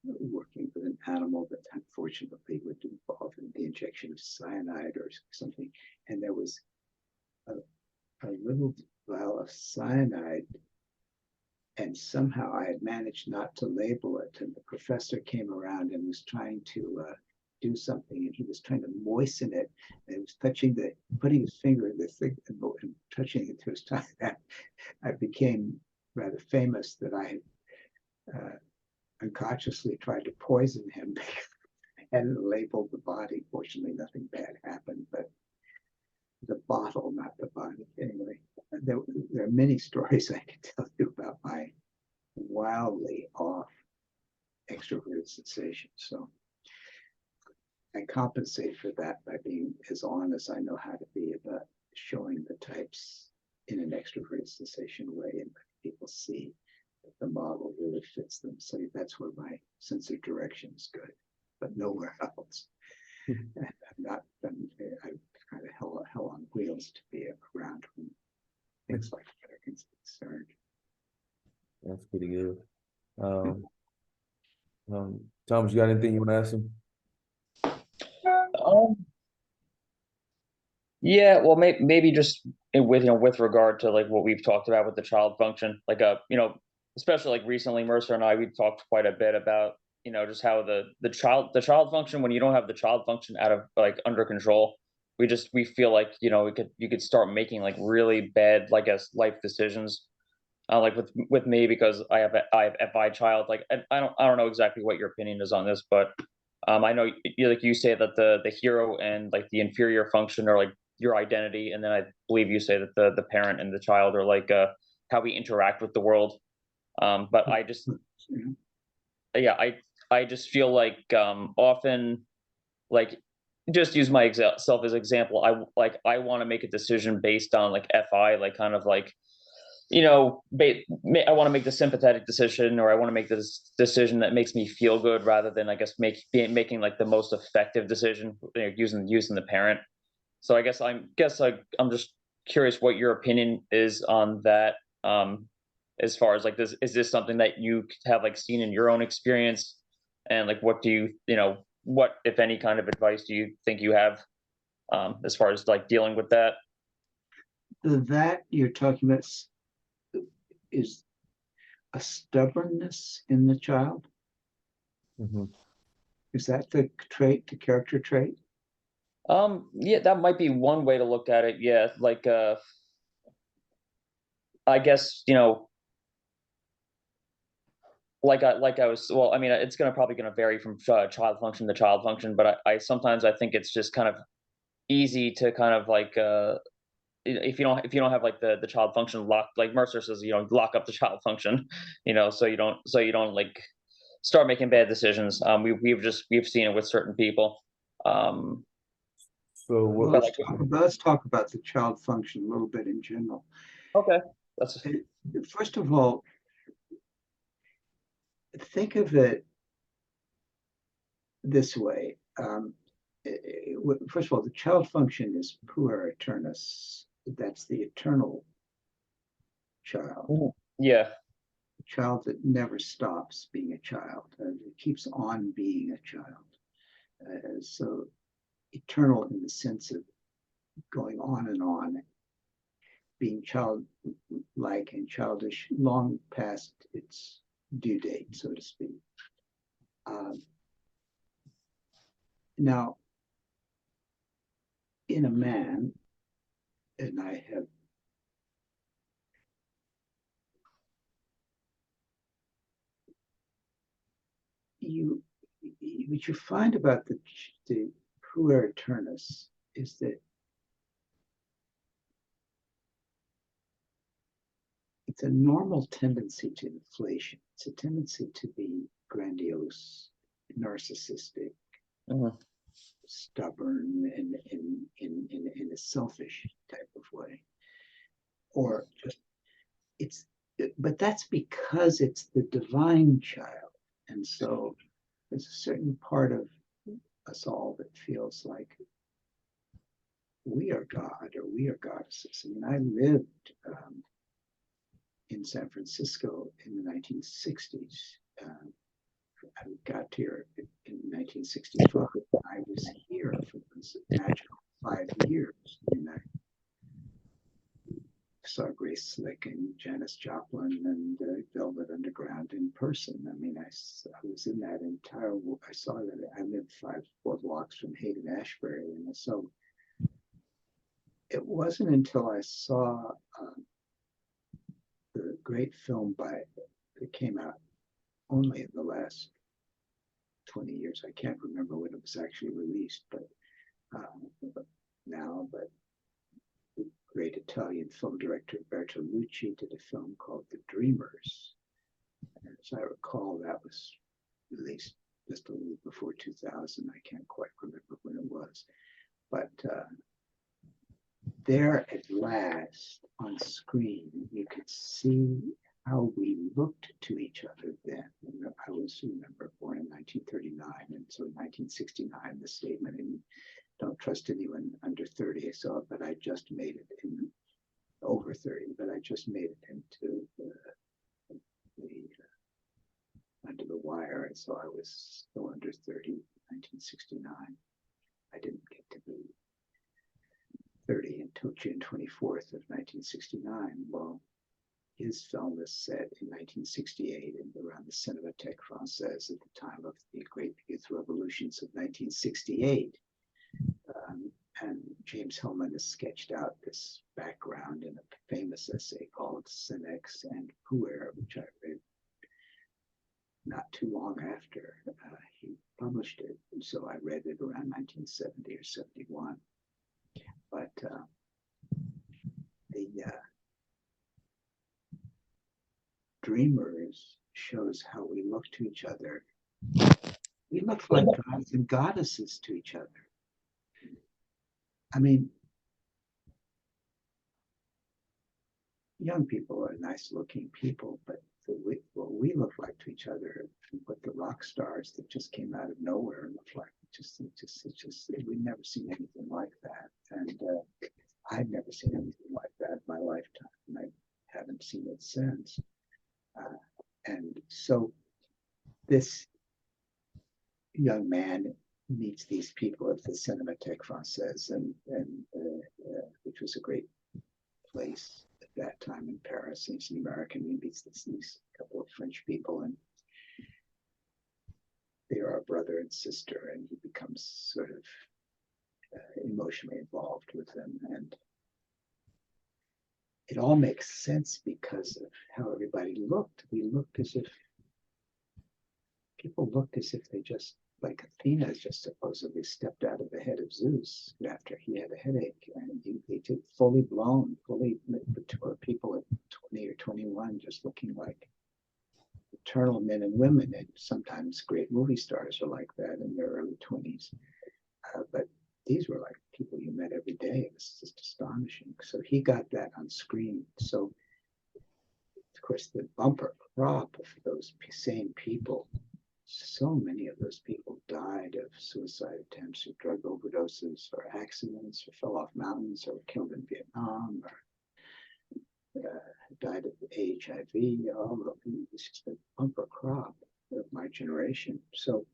working with an animal that unfortunately would involve the injection of cyanide or something, and there was a little vial of cyanide, and somehow I had managed not to label it, and the professor came around and was trying to do something, and he was trying to moisten it, and he was putting his finger in the thing and touching it to his tongue. I became rather famous that I unconsciously tried to poison him and labeled the body. Fortunately, nothing bad happened, but the bottle, not the body. Anyway, there are many stories I can tell you about my wildly off extroverted sensation. So I compensate for that by being as honest as I know how to be about showing the types in an extroverted sensation way, and people see that the model really fits them. So that's where my sense of direction is good, but nowhere else. And I've not been, I've kind of hell on wheels to be around when things like that are concerned. That's pretty good. Thomas, you got anything you want to ask him? Yeah, well, maybe just with regard to like what we've talked about with the child function, like especially like recently, Mercer and I, we've talked quite a bit about just how the child function, when you don't have the child function out of like under control, we feel like you could start making like really bad, like, life decisions. Like with me, because I have an FI child. Like I don't know exactly what your opinion is on this, but I know you say that the hero and like the inferior function are like your identity, and then I believe you say that the parent and the child are like how we interact with the world. But I just yeah, I just feel like often, like, just use myself as example. I want to make a decision based on like FI, like kind of like I want to make the sympathetic decision, or I want to make this decision that makes me feel good, rather than, I guess, making like the most effective decision, using the parent. So I guess I'm just curious what your opinion is on that. As far as like this, is this something that you have like seen in your own experience, and like what do what, if any, kind of advice do you think you have as far as like dealing with that? That you're talking about is a stubbornness in the child. Is that the trait, the character trait? Yeah, that might be one way to look at it. Yeah, like I guess like I was, well, I mean, it's probably gonna vary from child function to child function, but I sometimes I think it's just kind of easy to kind of like if you don't have like the child function locked, like Mercer says, lock up the child function, so you don't like start making bad decisions. We've seen it with certain people. So Well, what? let's talk about the child function a little bit in general. Okay, that's First of all, think of it this way. First of all, the child function is puer eternus. That's the eternal child. yeah. A child that never stops being a child. It keeps on being a child. So eternal in the sense of going on and on, being childlike and childish long past its due date, so to speak. Now, in a man, and I have what you find about the puer eternus is that it's a normal tendency to inflation. It's a tendency to be grandiose, narcissistic, stubborn, and in a selfish type of way, or just but that's because it's the divine child, and so there's a certain part of us all that feels like we are God or we are goddesses. I mean, I lived in San Francisco in the 1960s. I got here in 1965. I was here for those magical 5 years. And I saw Grace Slick and Janis Joplin and Velvet Underground in person. I mean, I was in that entire, I saw that. I lived 4 blocks from Haight-Ashbury. And so it wasn't until I saw the great film that came out only in the last 20 years. I can't remember when it was actually released, but the great Italian film director Bertolucci did a film called The Dreamers. And as I recall, that was released just a little before 2000. I can't quite remember when it was. But there at last on screen, you could see how we looked to each other then. I was, remember, born in 1939, and so in 1969, the statement in "Don't trust anyone under 30." So, but I just made it in over 30, but I just made it into the under the wire, and so I was still under 30 in 1969. I didn't get to be 30 until June 24th of 1969. Well, his film was set in 1968 and around the Cinémathèque Française at the time of the Great Youth Revolutions of 1968. And James Hillman has sketched out this background in a famous essay called Senex and Puer, which I read not too long after he published it. And so I read it around 1970 or 71. But the Dreamers shows how we look to each other. We look like gods and goddesses to each other. I mean, young people are nice looking people, but what we look like to each other, what the rock stars that just came out of nowhere look like, we've never seen anything like that. And I've never seen anything like that in my lifetime, and I haven't seen it since. And so this young man meets these people at the Cinémathèque Française, and which was a great place at that time in Paris. He's an American. He meets these couple of French people, and they are a brother and sister, and he becomes sort of emotionally involved with them. And it all makes sense because of how everybody looked. We looked as if people looked as if they just, like Athena just supposedly stepped out of the head of Zeus after he had a headache. And they did fully blown, fully mature people at 20 or 21 just looking like eternal men and women. And sometimes great movie stars are like that in their early 20s. But these were like people you met every day. It was just astonishing. So he got that on screen. So, of course, the bumper crop of those same people, so many of those people died of suicide attempts or drug overdoses or accidents or fell off mountains or were killed in Vietnam or died of HIV. All of them. It's just a bumper crop of my generation. So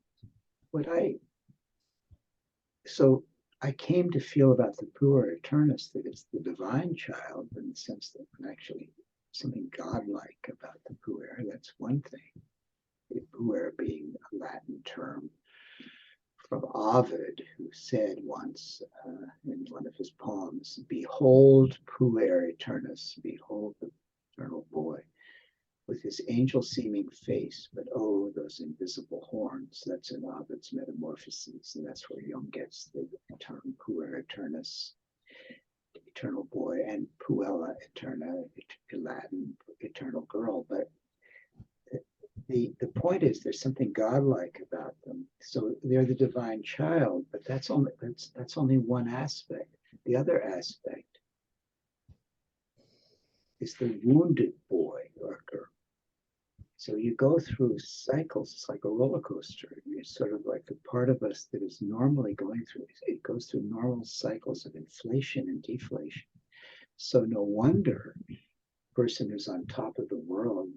I came to feel about the puer eternus that it's the divine child in the sense that actually something godlike about the puer. That's one thing. The puer being a Latin term from Ovid, who said once in one of his poems, "Behold puer eternus, behold the eternal boy, with his angel-seeming face, but oh, those invisible horns." That's in Ovid's Metamorphoses, and that's where Jung gets the term puer eternus, eternal boy, and puella eterna, Latin, eternal girl. But the point is there's something godlike about them. So they're the divine child, but that's only one aspect. The other aspect is the wounded boy or girl. So you go through cycles. It's like a roller coaster. You're sort of like the part of us that is normally going through. It goes through normal cycles of inflation and deflation. So no wonder the person who's on top of the world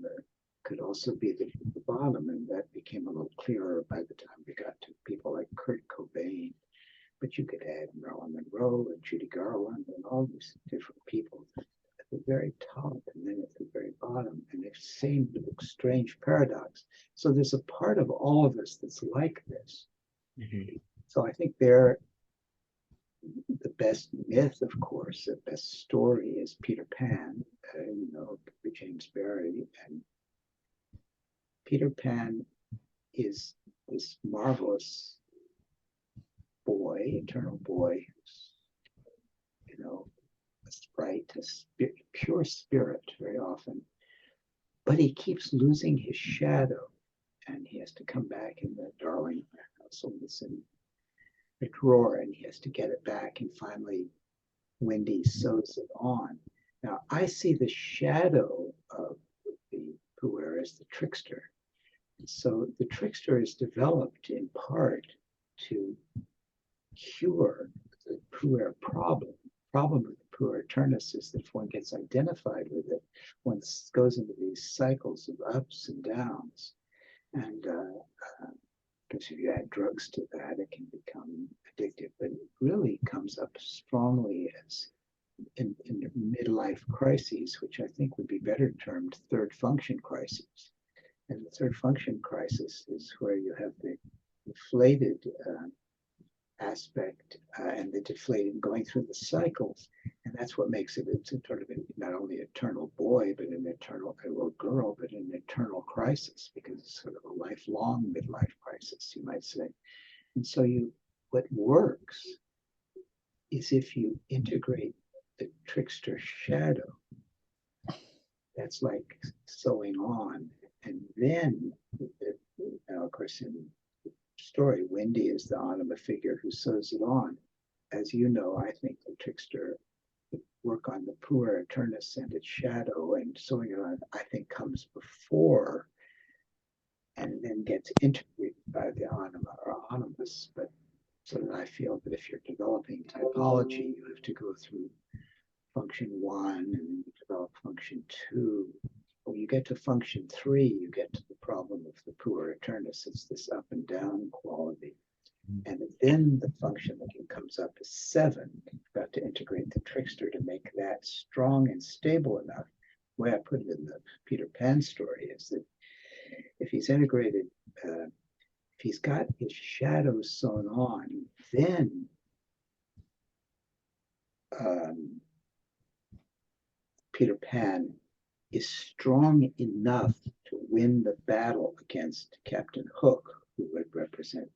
could also be the bottom, and that became a little clearer by the time we got to people like Kurt Cobain. But you could add Marilyn Monroe and Judy Garland and all these different people at the very top and then at the very bottom, and the same strange paradox. So there's a part of all of us that's like this. Mm-hmm. So I think they're the best myth, of course, the best story is Peter Pan, by James Barrie, and Peter Pan is this marvelous boy, eternal boy, you know, a sprite, pure spirit very often, but he keeps losing his shadow, and he has to come back, in the darling household that's in the drawer, and he has to get it back, and finally Wendy sews it on. Now I see the shadow of the puer as the trickster. So the trickster is developed in part to cure the puer problem. Problem with the puer eternus is that if one gets identified with it, one goes into these cycles of ups and downs. And because if you add drugs to that, it can become addictive. But it really comes up strongly as in midlife crises, which I think would be better termed third function crises. And the third function crisis is where you have the inflated aspect and the deflated going through the cycles. And that's what makes it sort of not only eternal boy, but an eternal, or girl, but an eternal crisis, because it's sort of a lifelong midlife crisis, you might say. And so what works is if you integrate the trickster shadow, that's like sewing on. And then, now of course, in the story, Wendy is the anima figure who sews it on. As you know, I think the trickster work on the puer eternus and its shadow, and sewing it on, I think, comes before and then gets integrated by the anima or animus. But so that I feel that if you're developing typology, you have to go through function 1 and then you develop function 2. When you get to function 3, you get to the problem of the puer eternus. It's this up and down quality. And then the function that comes up is 7. You've got to integrate the trickster to make that strong and stable enough. The way I put it in the Peter Pan story is that if he's integrated, if he's got his shadow sewn on, then Peter Pan is strong enough to win the battle against Captain Hook, who would represent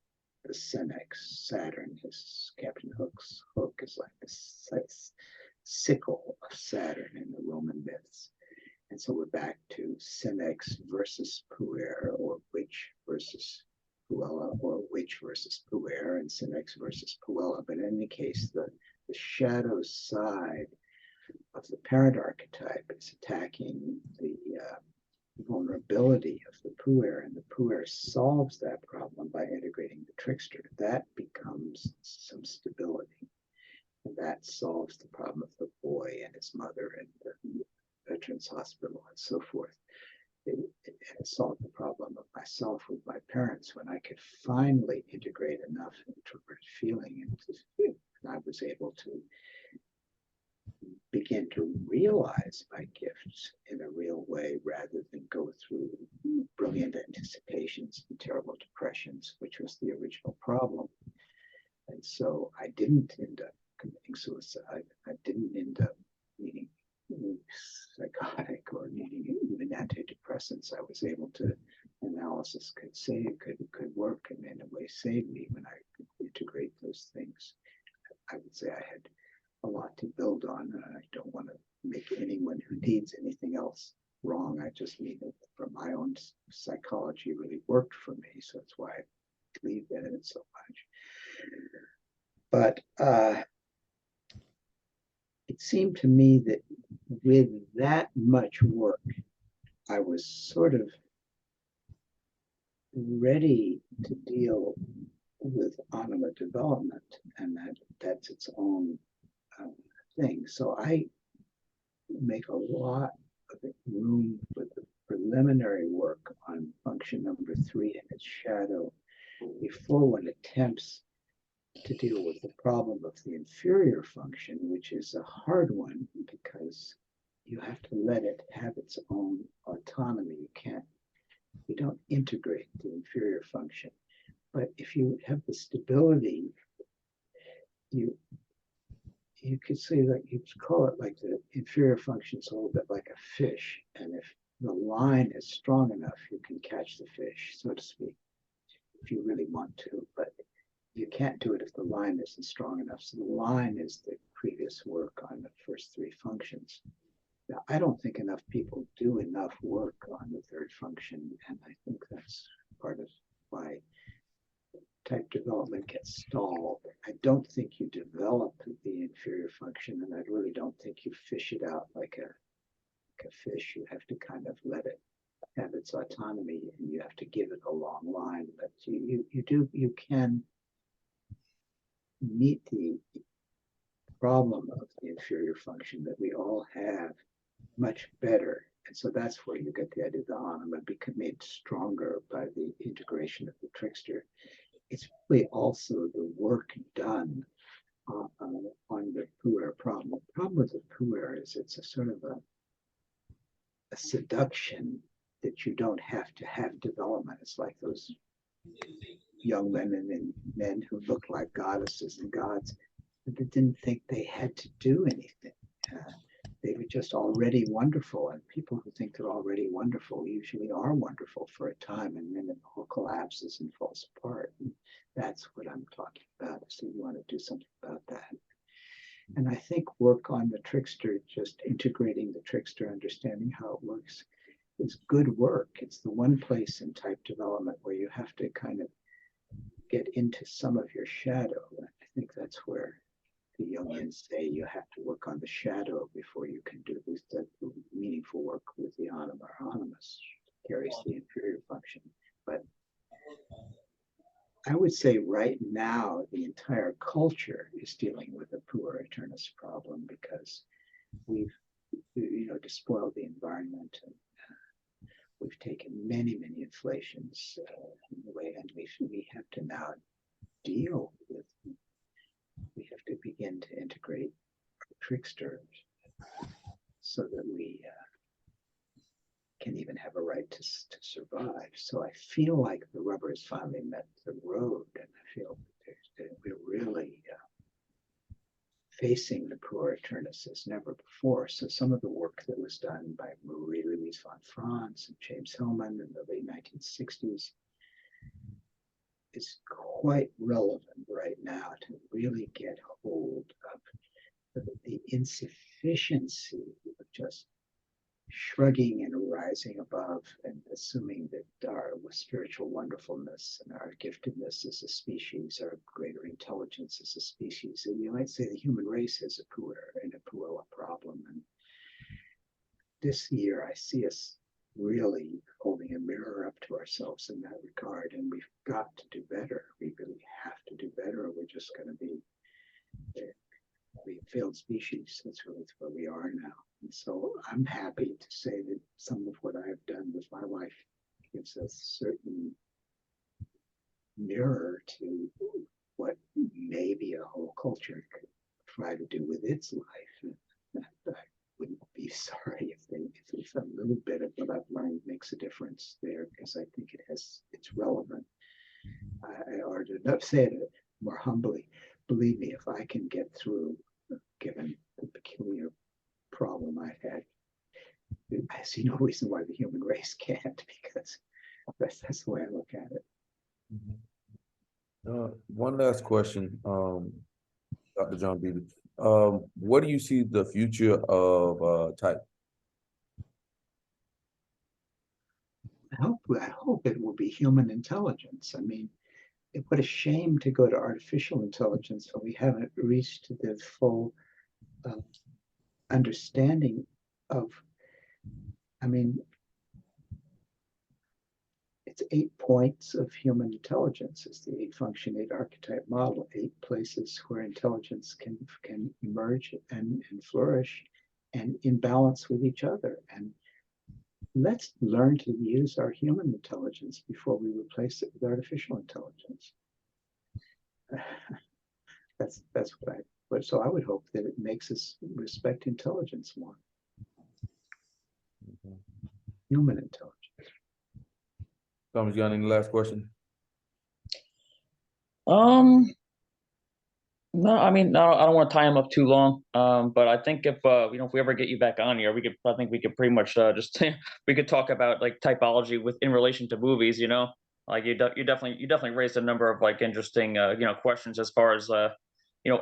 the Senex Saturn. His Captain Hook's hook is like the sickle of Saturn in the Roman myths. And so we're back to Senex versus puer, or witch versus puella, or witch versus puer, and Senex versus puella. But in any case, the shadow side of the parent archetype is attacking the vulnerability of the puer, and the puer solves that problem by integrating the trickster. That becomes some stability, and that solves the problem of the boy and his mother and the Veterans Hospital and so forth. It solved the problem of myself with my parents when I could finally integrate enough introverted feeling, and I was able to begin to realize my gifts in a real way rather than go through brilliant anticipations and terrible depressions, which was the original problem. And so I didn't end up committing suicide. I didn't end up needing psychotic or needing even antidepressants. I was able to, analysis could say it could work, and in a way save me when I could integrate those things. I would say I had a lot to build on, and I don't want to make anyone who needs anything else wrong. I just mean that from my own psychology really worked for me, so that's why I believe in it so much. But it seemed to me that with that much work, I was sort of ready to deal with anima development, and that's its own thing. So I make a lot of room for the preliminary work on function number 3 and its shadow before one attempts to deal with the problem of the inferior function, which is a hard one because you have to let it have its own autonomy. You don't integrate the inferior function. But if you have the stability, you could say that you call it like the inferior function is a little bit like a fish. And if the line is strong enough, you can catch the fish, so to speak, if you really want to. But you can't do it if the line isn't strong enough. So the line is the previous work on the first three functions. Now, I don't think enough people do enough work on the third function, and I think that's part of why type development gets stalled. I don't think you develop the inferior function, and I really don't think you fish it out like a fish. You have to kind of let it have its autonomy, and you have to give it a long line. But you can meet the problem of the inferior function that we all have much better. And so that's where you get the idea of the anima become made stronger by the integration of the trickster. It's really also the work done on the puer problem. The problem with the puer is it's a sort of a seduction that you don't have to have development. It's like those young women and men who look like goddesses and gods, but they didn't think they had to do anything. They were just already wonderful, and people who think they're already wonderful usually are wonderful for a time, and then it all collapses and falls apart. And that's what I'm talking about. So you want to do something about that. And I think work on the trickster, just integrating the trickster, understanding how it works, is good work. It's the one place in type development where you have to kind of get into some of your shadow. I think that's where the Jungians say you have to work on the shadow before you can do the meaningful work with the anima or animus, carries the inferior function. But I would say right now the entire culture is dealing with the puer eternus problem, because we've despoiled the environment, and we've taken many inflations in the way, and we have to now deal with. We have to begin to integrate tricksters so that we can even have a right to survive. So I feel like the rubber has finally met the road, and I feel that we're really facing the puer eternus as never before. So some of the work that was done by Marie-Louise von Franz and James Hillman in the late 1960s is quite relevant right now to really get hold of the insufficiency of just shrugging and rising above and assuming that our spiritual wonderfulness and our giftedness as a species, our greater intelligence as a species, and you might say the human race has a puer and a puer problem. And this year I see us really holding a mirror up to ourselves in that regard, and we've got to do better. We really have to do better, or we're just going to be a failed species. That's really where we are now. And so I'm happy to say that some of what I've done with my life gives us a certain mirror to what maybe a whole culture could try to do with its life. And I wouldn't be sorry if a little bit of what I've learned makes a difference there, because I think it's relevant. Or to say it more humbly, believe me, if I can get through, given the peculiar problem I've had, I see no reason why the human race can't, because that's the way I look at it. One last question, Dr. John Beebe. What do you see the future of type? I hope it will be human intelligence. I mean, what a shame to go to artificial intelligence when we haven't reached the full understanding of, I mean, it's 8 points of human intelligence. It's the 8-function, 8-archetype model, 8 places where intelligence can emerge and flourish and in balance with each other. And let's learn to use our human intelligence before we replace it with artificial intelligence. That's what so I would hope that it makes us respect intelligence more. Human intelligence. Thomas, you got any last question? No, I mean, no, I don't want to tie him up too long. But I think if if we ever get you back on here, I think we could pretty much just we could talk about like typology with in relation to movies. Like you definitely raised a number of like interesting questions as far as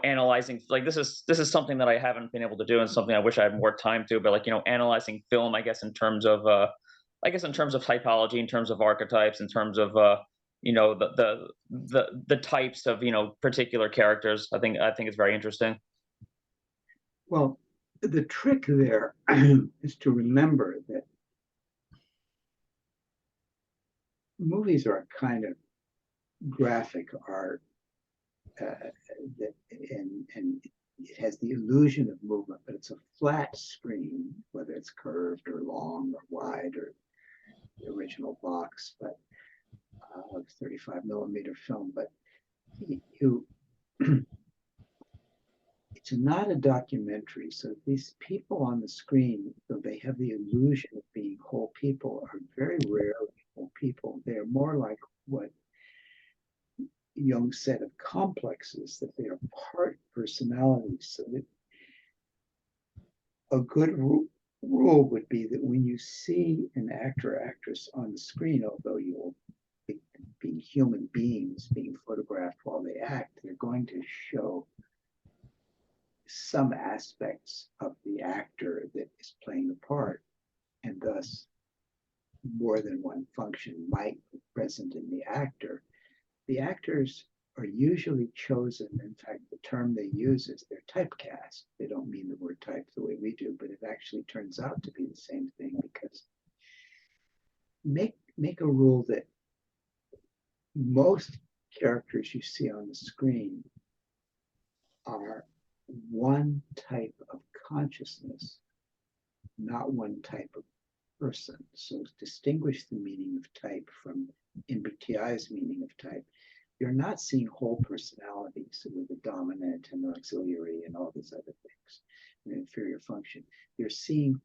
analyzing. Like this is something that I haven't been able to do, and something I wish I had more time to. But like analyzing film, I guess in terms of typology, in terms of archetypes, in terms of the types of particular characters. I think it's very interesting. Well, the trick there is to remember that movies are a kind of graphic art and it has the illusion of movement, but it's a flat screen, whether it's curved or long or wide or the original box, but 35 millimeter film. But you it's not a documentary. So these people on the screen, though they have the illusion of being whole people, are very rarely whole people. They're more like what Jung said of complexes, that they are part personalities. So that a good rule would be that when you see an actor or actress on the screen, although you'll be human beings being photographed while they act, they're going to show some aspects of the actor that is playing the part, and thus more than one function might be present in the actor. The actors are usually chosen. In fact, the term they use is they're typecast. They don't mean the word type the way we do, but it actually turns out to be the same thing, because make a rule that most characters you see on the screen are one type of consciousness, not one type of person. So distinguish the meaning of type from mbti's meaning of type. You're not seeing whole personalities with the dominant and the auxiliary and all these other things, an inferior function. You're seeing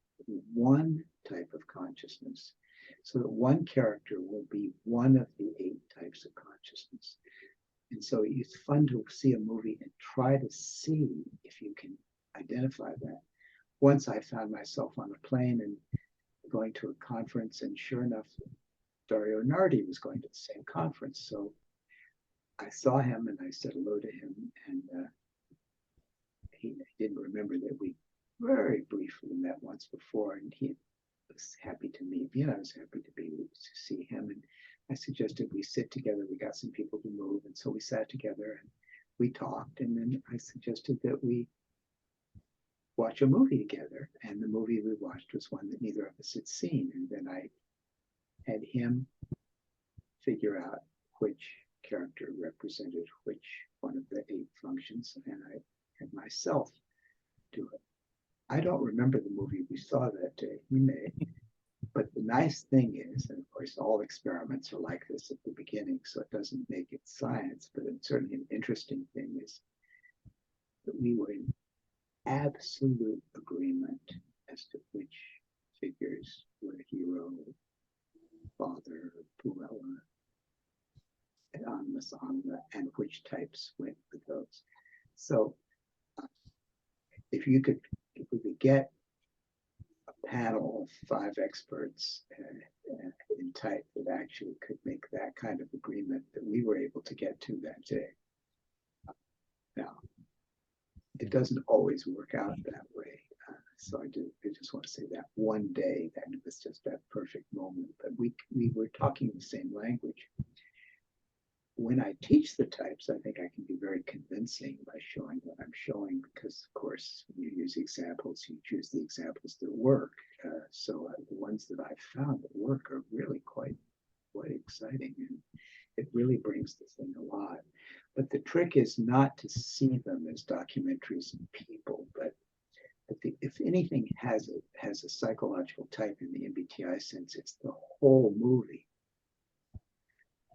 one type of consciousness, so that one character will be one of the 8 types of consciousness. And so it's fun to see a movie and try to see if you can identify that. Once I found myself on a plane and going to a conference, and sure enough, Dario Nardi was going to the same conference. So I saw him and I said hello to him, and he didn't remember that we very briefly met once before, and he was happy to meet me, and I was happy to see him. And I suggested we sit together. We got some people to move, and so we sat together and we talked. And then I suggested that we watch a movie together. And the movie we watched was one that neither of us had seen. And then I had him figure out which character represented which one of the 8 functions, and I had myself do it. I don't remember the movie we saw that day. He may. But the nice thing is, and of course all experiments are like this at the beginning, so it doesn't make it science, but it's certainly an interesting thing, is that we were in absolute agreement as to which figures were hero, father, puer, and which types went with those. So if we could get a panel of 5 experts in type that actually could make that kind of agreement that we were able to get to that day. Now, it doesn't always work out that way. So I just want to say that one day, that was just that perfect moment. But we were talking the same language. When I teach the types, I think I can be very convincing by showing what I'm showing, because of course, when you use examples, you choose the examples that work. So the ones that I've found that work are really quite exciting, and it really brings the thing alive. But the trick is not to see them as documentaries of people, but if anything has a psychological type in the MBTI sense, it's the whole movie.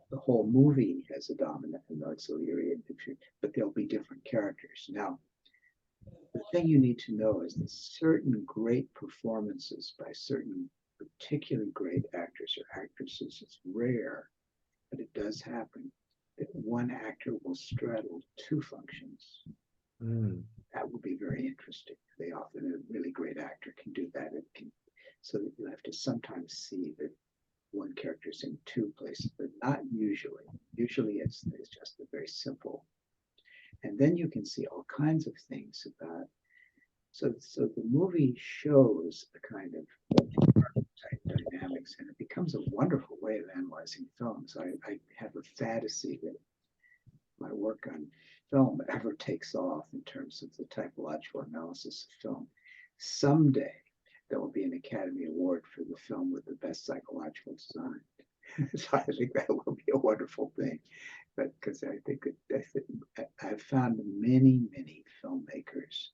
The whole movie has a dominant and auxiliary, but there'll be different characters. Now, the thing you need to know is that certain great performances by certain particularly great actors or actresses is rare, but it does happen that one actor will straddle 2 functions. That would be very interesting. They often, a really great actor can do that. It can, so that you have to sometimes see that one character is in two places, but not usually. Usually it's just a very simple. And then you can see all kinds of things about, so the movie shows the kind of archetype dynamics, and it becomes a wonderful way of analyzing films. I have a fantasy that my work on film ever takes off in terms of the typological analysis of film. Someday there will be an Academy Award for the film with the best psychological design. So I think that will be a wonderful thing. But because I think I've found many filmmakers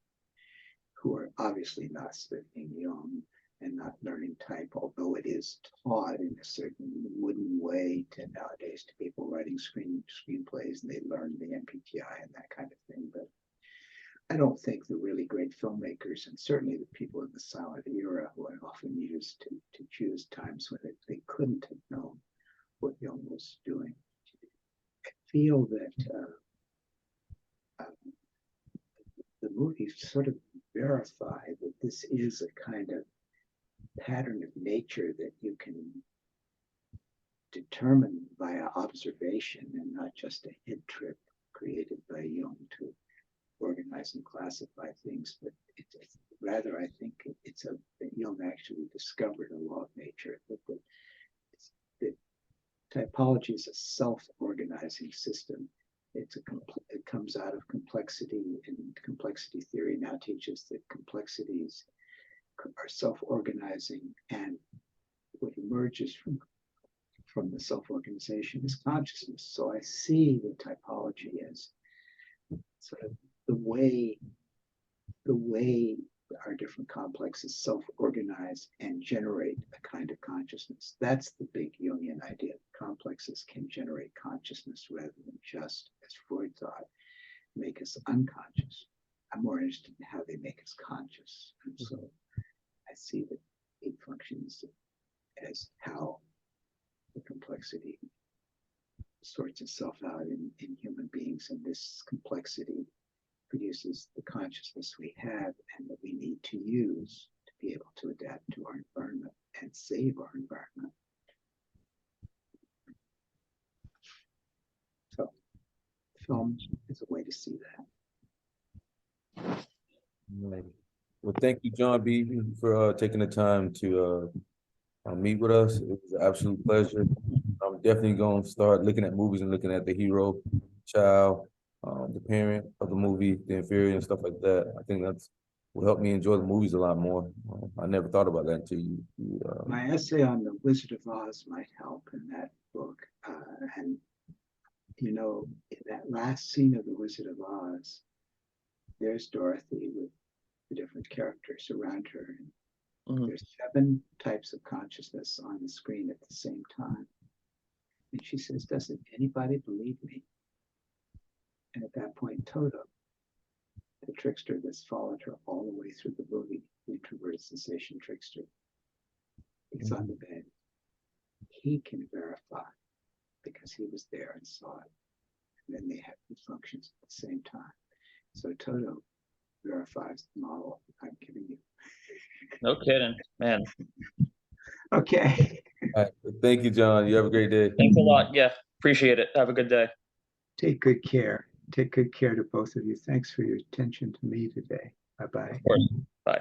who are obviously not studying Jung and not learning type, although it is taught in a certain wooden way to nowadays to people writing screenplays, and they learn the MBTI and that kind of thing. But I don't think the really great filmmakers, and certainly the people in the silent era who I often use to choose times when they couldn't have known what Jung was doing, I feel that the movie sort of verify that this is a kind of pattern of nature that you can determine via observation and not just a head trip created by Jung to organize and classify things. But it's rather, I think it's that Jung actually discovered a law of nature, that typology is a self-organizing system. It comes out of complexity, and complexity theory now teaches that complexities are self-organizing, and what emerges from the self-organization is consciousness. So I see the typology as sort of the way our different complexes self-organize and generate a kind of consciousness. That's the big Jungian idea. Complexes can generate consciousness rather than just, as Freud thought, make us unconscious. I'm more interested in how they make us conscious. And so I see that it functions as how the complexity sorts itself out in human beings, and this complexity produces the consciousness we have and that we need to use to be able to adapt to our environment and save our environment. So film is a way to see that. Well, thank you, John Beebe, for taking the time to meet with us. It was an absolute pleasure. I'm definitely going to start looking at movies and looking at the hero, child, the parent of the movie, the inferior, and stuff like that. I think that's will help me enjoy the movies a lot more. I never thought about that until you My essay on the Wizard of Oz might help in that book. And, you know, in that last scene of the Wizard of Oz, there's Dorothy with the different characters around her. And there's 7 types of consciousness on the screen at the same time. And she says, doesn't anybody believe me? And at that point, Toto, the trickster that's followed her all the way through the movie, the introverted sensation trickster, he's on the bed. He can verify because he was there and saw it. And then they have the functions at the same time. So Toto verifies the model I'm giving you. No kidding, man. Okay. All right. Thank you, John. You have a great day. Thanks a lot. Yeah, appreciate it. Have a good day. Take good care. Take good care to both of you. Thanks for your attention to me today. Bye-bye. Of course. Bye.